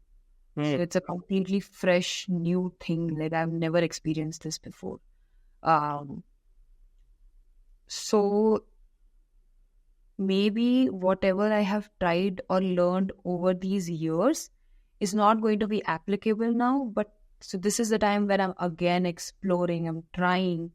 So it's a completely fresh, new thing. Like I've never experienced this before. So maybe whatever I have tried or learned over these years is not going to be applicable now. But so this is the time when I'm again exploring, I'm trying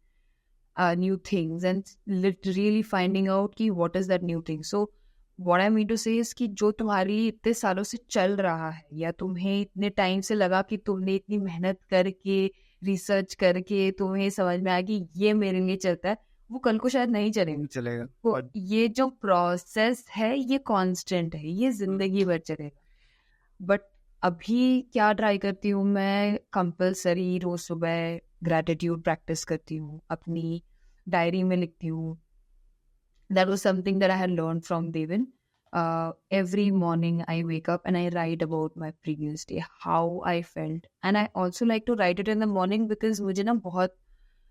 new things and really finding out ki what is that new thing. So what I mean to say is कि जो तुम्हारे लिए इतने सालों से चल रहा है, या तुम्हें इतने टाइम से लगा कि तुमने इतनी मेहनत करके रिसर्च करके तुम्हें समझ में आया कि ये मेरे लिए चलता है, वो कल को शायद नहीं चलेगा. तो ये जो प्रोसेस है ये कांस्टेंट है, ये जिंदगी भर चलेगा. बट अभी क्या ट्राई करती हूँ मैं, कंपल्सरी रोज सुबह ग्रैटिट्यूड प्रैक्टिस करती हूँ, अपनी डायरी में लिखती हूँ. That was something that I had learned from Devin. Every morning I wake up and I write about my previous day, how I felt. And I also like to write it in the morning because मुझे ना बहुत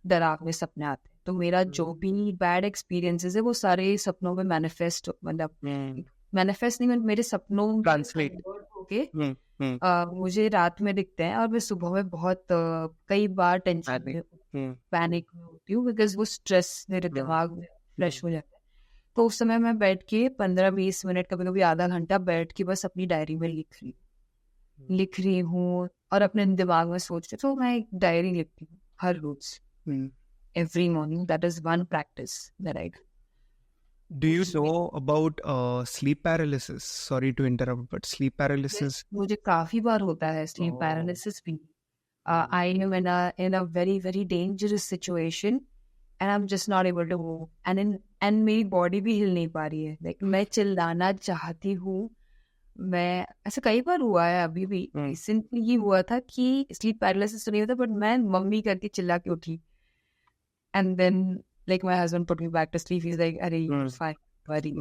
डरावने सपने आते हैं. तो मेरा जो भी बैड एक्सपीरियंसेस है वो सारे सपनों में मैनिफेस्ट, मतलब मैनिफेस्ट नहीं, मेरे सपनों ट्रांसलेट होके मुझे रात में दिखते हैं, और मैं सुबह में बहुत कई बार टेंशन में, पैनिक में होती हूँ, बिकॉज वो स्ट्रेस मेरे दिमाग में फ्लैश हो जाता है. तो उस समय मैं बैठ के 15-20 मिनट, कभी कभी आधा घंटा बैठ के बस अपनी डायरी में लिख रही हूँ और अपने दिमाग में सोचती. तो मैं एक डायरी लिखती हूँ हर रोज, every morning. That is one practice that I do. Do you know about sleep paralysis? Sorry to interrupt, but sleep paralysis. मुझे काफी बार होता है sleep paralysis भी. I am in a very very dangerous situation and I'm just not able to move. And मेरी body भी हिल नहीं पा रही है. Like मैं चिल्लाना चाहती हूँ, मैं ऐसा कई बार हुआ है. अभी भी रिसेंटली ये हुआ था कि sleep paralysis तो नहीं होता, but मैं मम्मी करके चिल्ला के उठी. And then like my husband put me back to sleep. He's like, "Arey, you're fine, buddy."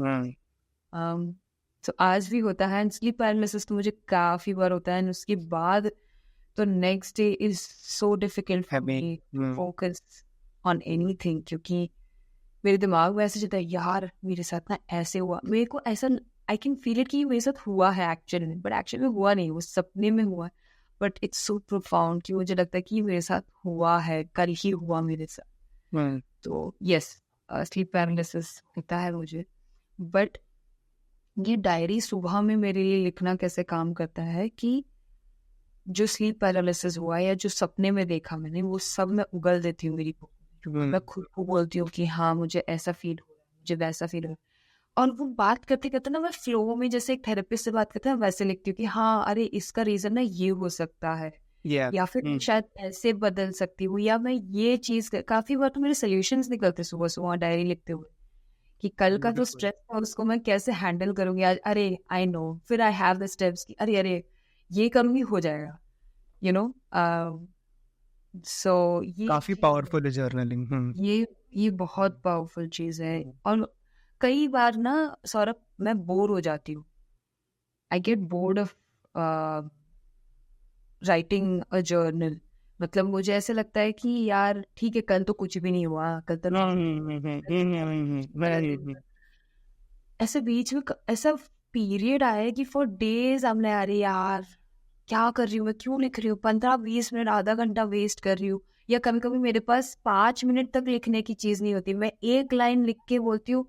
So आज भी होता है. And sleep paralysis तो मुझे काफी बार होता है. And उसके बाद तो next day is so difficult for me to focus on anything, क्योंकि मेरे दिमाग में ऐसे चलता है, यार मेरे साथ ना ऐसे हुआ, मेरे को ऐसा I can feel it कि मेरे साथ हुआ है एक्चुअली में, बट एक्चुअली में हुआ नहीं, वो सपने में हुआ. बट इट्स सो प्रोफाउंड कि मुझे लगता है कि मेरे साथ हुआ है, कल ही हुआ मेरे साथ. तो यस, स्लीप पैरालिसिस होता है मुझे. बट ये डायरी सुबह में मेरे लिए लिखना कैसे काम करता है कि जो स्लीप पैरालिसिस हुआ या जो सपने में देखा मैंने, वो सब मैं उगल देती हूँ मेरी बुक में. मैं खुद को बोलती हूँ कि हाँ मुझे ऐसा फील हो रहा है, मुझे वैसा फील हो रहा है. और वो बात करते करते ना मैं फ्लो में, जैसे एक थेरेपिस्ट से बात करते हैं वैसे लिखती हूँ कि हाँ अरे इसका रीजन ना ये हो सकता है, Yeah. या फिर शायद ऐसे बदल सकती हूँ, या मैं ये चीज काफी बार तो मेरे सोल्यूशंस निकलते सुबह सुबह डायरी लिखते हुए कि कल का जो Beautiful. स्ट्रेस था उसको मैं कैसे हैंडल करूंगी आज। अरे आई नो, फिर आई हैव द स्टेप्स कि अरे अरे ये करूंगी हो जाएगा, यू नो। सो ये काफी पावरफुल है जर्नलिंग. ये बहुत पावरफुल चीज है। और कई बार ना सौरभ मैं बोर हो जाती हूँ, I get bored of writing a journal. मतलब मुझे ऐसे लगता है कि यार ठीक है, कल तो कुछ भी नहीं हुआ, कल तो ऐसे बीच में ऐसा पीरियड आया है कि फॉर डेज हमने अरे यार क्या कर रही हूँ मैं, क्यों लिख रही हूँ, 15-20 मिनट आधा घंटा वेस्ट कर रही हूँ। या कभी कभी मेरे पास 5 मिनट तक लिखने की चीज नहीं होती, मैं एक लाइन लिख के बोलती हूँ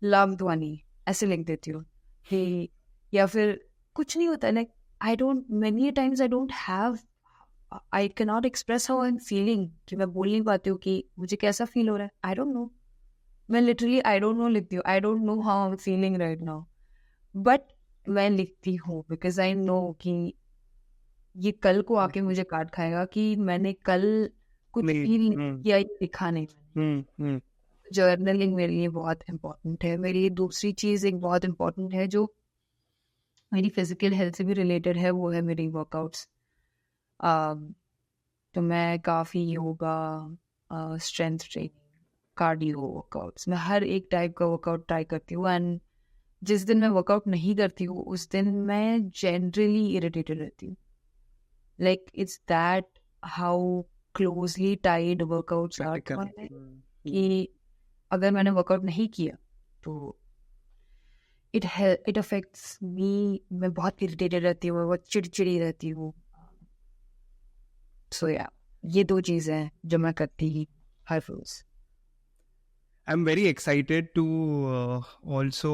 लव ध्वनि, ऐसे लिख देती हूँ कि, या फिर कुछ नहीं होता है। I don't, many times I don't have, I can not express how I am feeling, कि मैं बोल नहीं पाती हूँ कि मुझे कैसा फील हो रहा है। आई डोंट नो, मैं लिटरली आई डोंट नो लिखती हूँ, I don't know how I am feeling right now, but मैं लिखती हूँ बिकॉज आई नो कि ये कल को आके मुझे काट खाएगा कि मैंने कल कुछ फील किया, ये लिखा नहीं। जर्नलिंग मेरे लिए बहुत इम्पोर्टेंट है। मेरी दूसरी चीज एक बहुत इम्पोर्टेंट है जो मेरी फिजिकल हेल्थ से भी रिलेटेड है, वो है मेरी वर्कआउट्स। तो मैं काफ़ी yoga, strength training, cardio workouts, मैं हर एक टाइप का वर्कआउट ट्राई करती हूँ। एंड जिस दिन मैं वर्कआउट नहीं करती हूँ उस दिन मैं जनरली इरिटेटेड रहती हूँ। Like it's that how closely tied workouts are कि अगर मैंने वर्कआउट नहीं किया तो इट अफेक्ट्स मी, मैं बहुत इरिटेटेड रहती हूँ, मैं बहुत चिड़चिड़ी रहती हूँ। सो या ये दो चीज़ें हैं जो मैं करती ही हर रोज। I'm very excited to also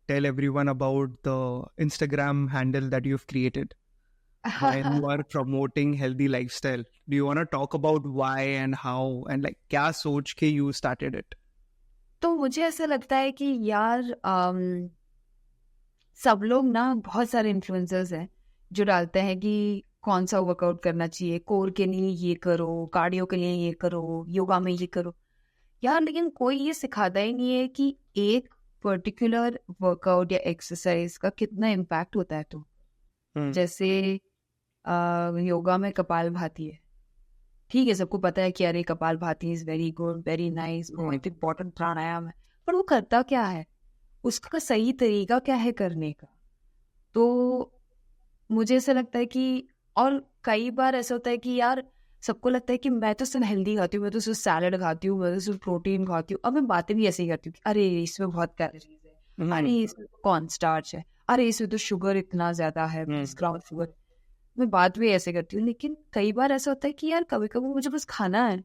tell everyone about the Instagram handle that you've created when you are promoting healthy lifestyle. Do you want to talk about why and how and like क्या सोच के you started it? तो मुझे ऐसा लगता है कि यार सब लोग ना, बहुत सारे इन्फ्लुएंसर्स हैं जो डालते हैं कि कौन सा वर्कआउट करना चाहिए, कोर के लिए ये करो, कार्डियो के लिए ये करो, योगा में ये करो यार, लेकिन कोई ये सिखाता ही नहीं है कि एक पर्टिकुलर वर्कआउट या एक्सरसाइज का कितना इम्पैक्ट होता है। तो जैसे योगा में कपालभाति है, ठीक है, सबको पता है कि अरे kapalbhati is very good, very nice, बहुत इंपॉर्टेंट प्राणायाम है, पर वो करता क्या है, उसका सही तरीका क्या है करने का। तो मुझे ऐसा लगता है कि, और कई बार ऐसा होता है कि यार सबको लगता है कि मैं तो सिर्फ हेल्दी खाती हूँ, मैं तो सिर्फ सैलड खाती हूँ, मैं तो सिर्फ प्रोटीन खाती हूँ। अब मैं बातें भी ऐसे ही करती हूँ कि अरे इसमें बहुत कैलोरीज है, अरे इसमें कॉर्न स्टार्च है, अरे इसमें तो शुगर इतना ज्यादा है, 20 ग्राम शुगर। मैं बात भी ऐसे करती हूँ, लेकिन कई बार ऐसा होता है कि यार कभी कभी मुझे बस खाना है,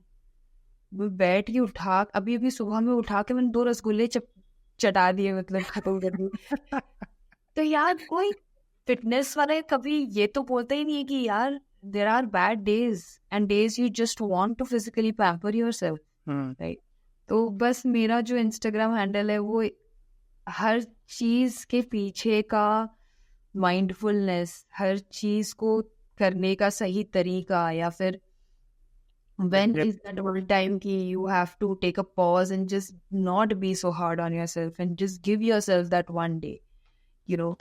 मैं बैठ के उठा, अभी अभी सुबह में उठा के मैंने 2 रसगुल्ले चटा दिए, मतलब खत्म कर दिए। तो यार कोई फिटनेस वाले कभी ये तो बोलते ही नहीं है कि यार there are bad days and days you just want to physically pamper yourself, right? तो बस मेरा जो इंस्टाग्राम हैंडल है वो हर चीज के पीछे का माइंडफुलनेस, हर चीज को करने का सही तरीका, या फिर when is that one time कि you have to take a pause and just not be so hard on yourself and just give yourself that one day, you know।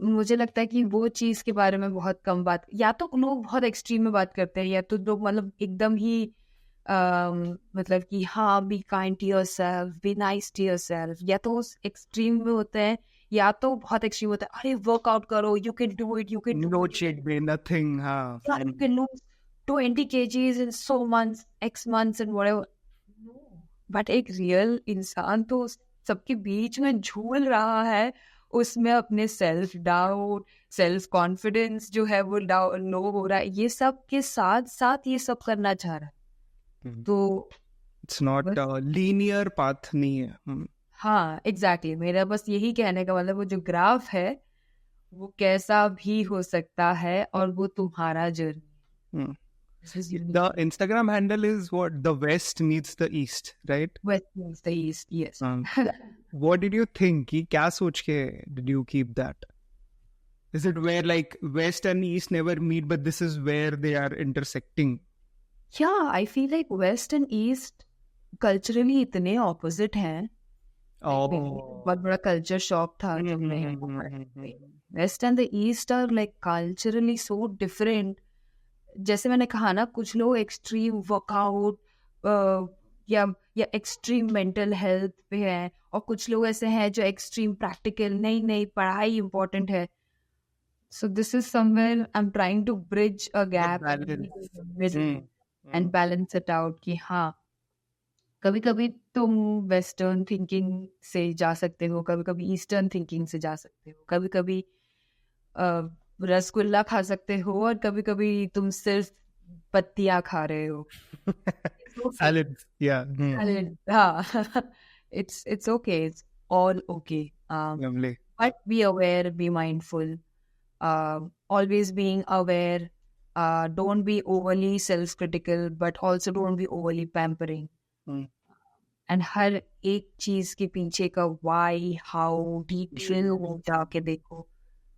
मुझे लगता है कि वो चीज के बारे में बहुत कम बात, या तो लोग बहुत एक्सट्रीम में बात करते हैं, या तो लोग मतलब एकदम ही मतलब कि हाँ be kind to yourself, be nice to yourself, या तो उस एक्सट्रीम में होते हैं, या तो बहुत एक्सट्रीम होता है, अरे वर्कआउट करो, you can do it, you can No cheat day, nothing. हाँ. you can lose 20 kgs in so months, X months and whatever. No. But एक रियल इंसान तो सबके बीच में झूल रहा है, उसमें अपने सेल्फ डाउट, सेल्फ कॉन्फिडेंस जो है वो लो हो रहा है, ये सब के साथ साथ ये सब करना चाह रहा है। तो It's not linear path नहीं है। हाँ एग्जैक्टली, मेरा बस यही कहने का मतलब, वो जो ग्राफ है वो कैसा भी हो सकता है और वो तुम्हारा journey. The Instagram handle is what? The West meets the East, right? West means the East, yes. What did you think? कि क्या सोच के did you keep that? Is it where like West and East never meet, but this is where they are intersecting? Yeah, I feel like West and East culturally इतने opposite हैं. Oh. बहुत बड़ा culture shock था जब मैं West and the East are like culturally so different. जैसे मैंने कहा ना, कुछ लोग extreme workout या extreme mental health पे हैं, और कुछ लोग ऐसे हैं जो extreme practical, नहीं पढ़ाई important है. So this is somewhere I'm trying to bridge a gap and balance it out कि हाँ, कभी कभी तुम वेस्टर्न थिंकिंग से जा सकते हो, कभी कभी ईस्टर्न थिंकिंग से जा सकते हो, कभी कभी रसगुल्ला खा सकते हो, और कभी कभी तुम सिर्फ पत्तियां खा रहे हो. Salad, yeah. Salad, हाँ. It's okay, it's all okay. Lovely. But be aware, be mindful, always being aware. Don't be overly self-critical, but also don't be overly pampering. And हर एक चीज के पीछे का why, how, detail वो जाके देखो,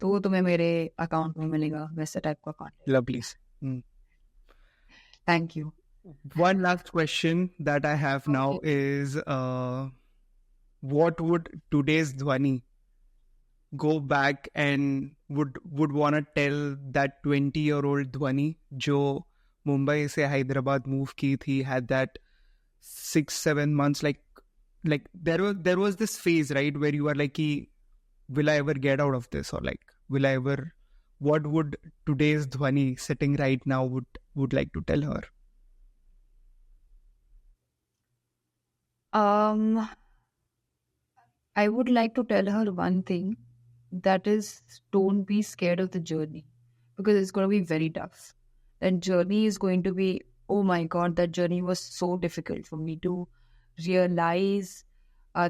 तो वो तुम्हें मेरे अकाउंट में मिलेगा, वैसा टाइप का content. Lovely. Thank you. One last question that I have now is, what would today's Dhwani go back and would want to tell that 20-year-old Dhwani जो Mumbai से Hyderabad move की थी, had that 6-7 months, like there was this phase, right, where you were like, will I ever get out of this, or like will I ever, what would today's Dhwani sitting right now would like to tell her? I would like to tell her one thing, that is, don't be scared of the journey, because it's going to be very tough. That journey is going to be, oh my God, that journey was so difficult for me to realize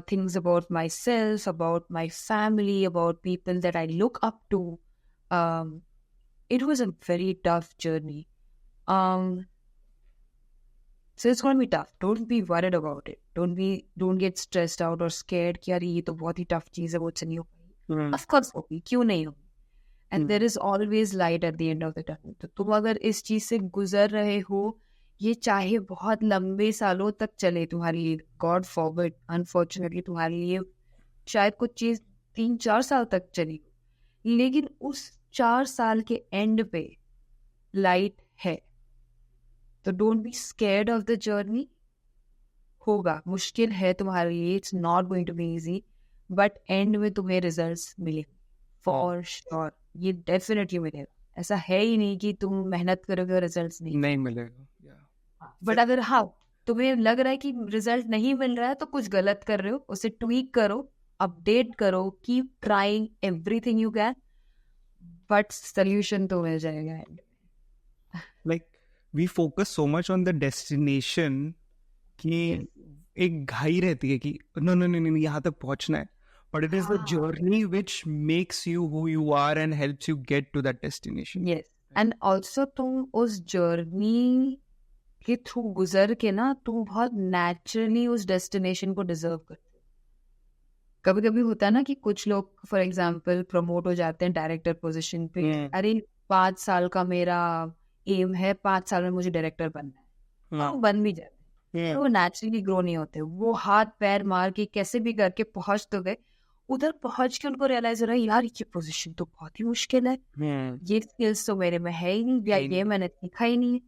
things about myself, about my family, about people that I look up to. It was a very tough journey. So it's going to be tough. Don't be worried about it. Don't get stressed out or scared कि यार ये तो बहुत ही tough चीज़ है, वो नहीं हो पाई. Of course होगी, क्यों नहीं होगी? And there is always light at the end of the tunnel. तो तुम अगर इस चीज से गुजर रहे हो, ये चाहे बहुत लंबे सालों तक चले तुम्हारे लिए, God forbid, unfortunately तुम्हारे लिए शायद कुछ चीज 3-4 साल तक चली, लेकिन उस 4 साल के एंड पे लाइट है. तो don't be scared of the journey. होगा, मुश्किल है तुम्हारे लिए, it's not going to be easy, but end में तुम्हें रिजल्ट्स मिलेंगे फॉर श्योर. ये डेफिनेटली मिलेगा. ऐसा है ही नहीं कि तुम मेहनत करोगे और रिजल्ट्स नहीं मिलेगा. बट अगर हाँ तुम्हें लग रहा है कि रिजल्ट नहीं मिल रहा है, तो कुछ गलत कर रहे हो, उसे ट्वीक करो, अपडेट करो, keep trying everything you can, but solution तो मिल जाएगा. Like we focus so much on the destination कि एक घाई रहती है कि no यहाँ तक पहुंचना है, but it is the journey which makes you who you are and helps you get to that destination. Yes, and also तुम उस journey के थ्रू गुजर के ना, तुम बहुत naturally उस destination को deserve करते हो. कभी कभी होता है ना कि कुछ लोग फॉर एग्जाम्पल प्रमोट हो जाते हैं डायरेक्टर पोजीशन पे. अरे 5 साल का मेरा एम है, 5 साल में मुझे डायरेक्टर बनना है, वो बन भी जाते हैं. तो वो नेचुरली ग्रो नहीं होते. वो हाथ पैर मार के कैसे भी करके पहुंच तो गए, उधर पहुंच के उनको रियलाइज हो रहा है यार ये पोजीशन तो बहुत ही मुश्किल है, ये स्किल्स तो मेरे में है ही नहीं, या ये मैंने सीखा ही नहीं.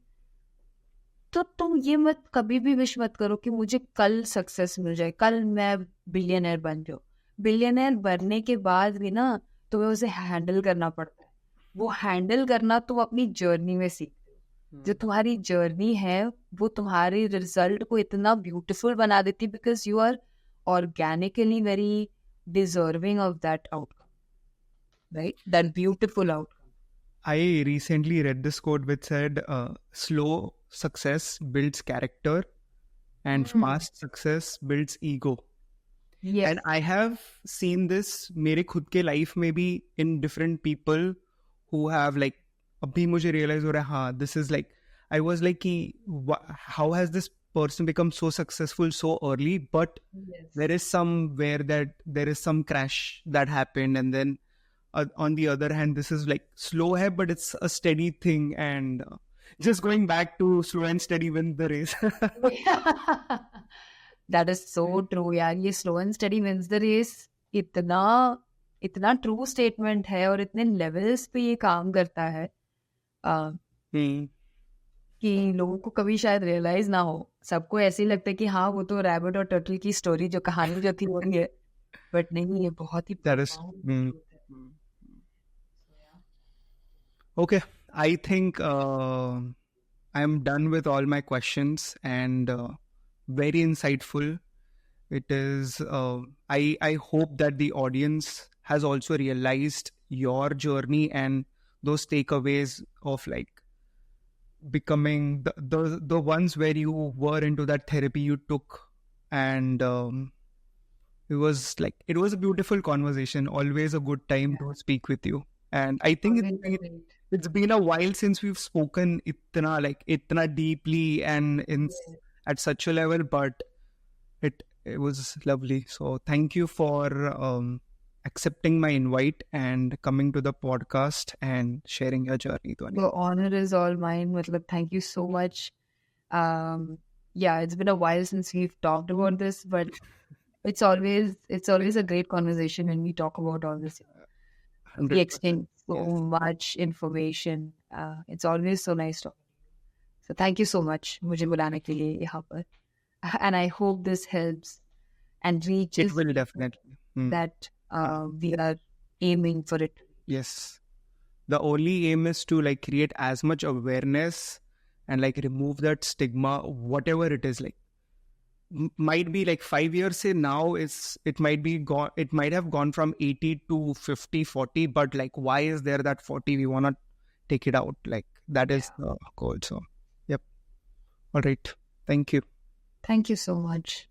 तो तुम ये मत कभी भी विश मत करो कि मुझे कल सक्सेस मिल जाए, कल मैं बिलियनर बन जाऊं. बिलियनर बनने के बाद भी ना तुम्हें उसे हैंडल करना पड़ता है. वो हैंडल करना तुम अपनी जर्नी में सीखते हो. जो तुम्हारी जर्नी है वो तुम्हारे रिजल्ट को इतना ब्यूटीफुल बना देती, because you are organically very deserving of that outcome, right? That beautiful outcome. I recently read this quote which said, slow success builds character and fast success builds ego. Yes. And I have seen this मेरे खुद के life में भी in different people who have like, अभी मुझे realize हो रहा है, हाँ, this is like, I was like कि how has this person become so successful so early, but Yes. there is somewhere that there is some crash that happened, and then on the other hand, this is like slow hai, but it's a steady thing. And just going back to slow and steady wins the race. That is so true यार. ये slow and steady wins the race इतना इतना true statement है और इतने levels पे ये काम करता है कि लोगों को कभी शायद रियलाइज ना हो. सबको ऐसे ही लगता है कि हाँ वो तो रैबिट और टर्टल की स्टोरी जो कहानी जो थी वो है, बट नहीं, ये बहुत ही Okay, I think I am done with all my questions, and very insightful. It is. I hope that the audience has also realized your journey and those takeaways of like becoming the ones where you were into that therapy you took, and it was a beautiful conversation. Always a good time to speak with you, and I think it's been a while since we've spoken itna deeply and at such a level, but it was lovely. So thank you for accepting my invite and coming to the podcast and sharing your journey, Dhwani. The honor is all mine. Matlab, thank you so much. Yeah, it's been a while since we've talked about this, but it's always a great conversation when we talk about all this. We exchange so much information. It's always so nice talking to you. So thank you so much मुझे बुलाने के लिए यहाँ पर. And I hope this helps and reaches. It will definitely. That we are aiming for it. Yes. The only aim is to like create as much awareness and like remove that stigma, whatever it is. Like might be like 5 years say now it might be gone, it might have gone from 80 to 50, 40, but like why is there that 40? We want to take it out. Like that is the goal. So yep. All right. Thank you. Thank you so much.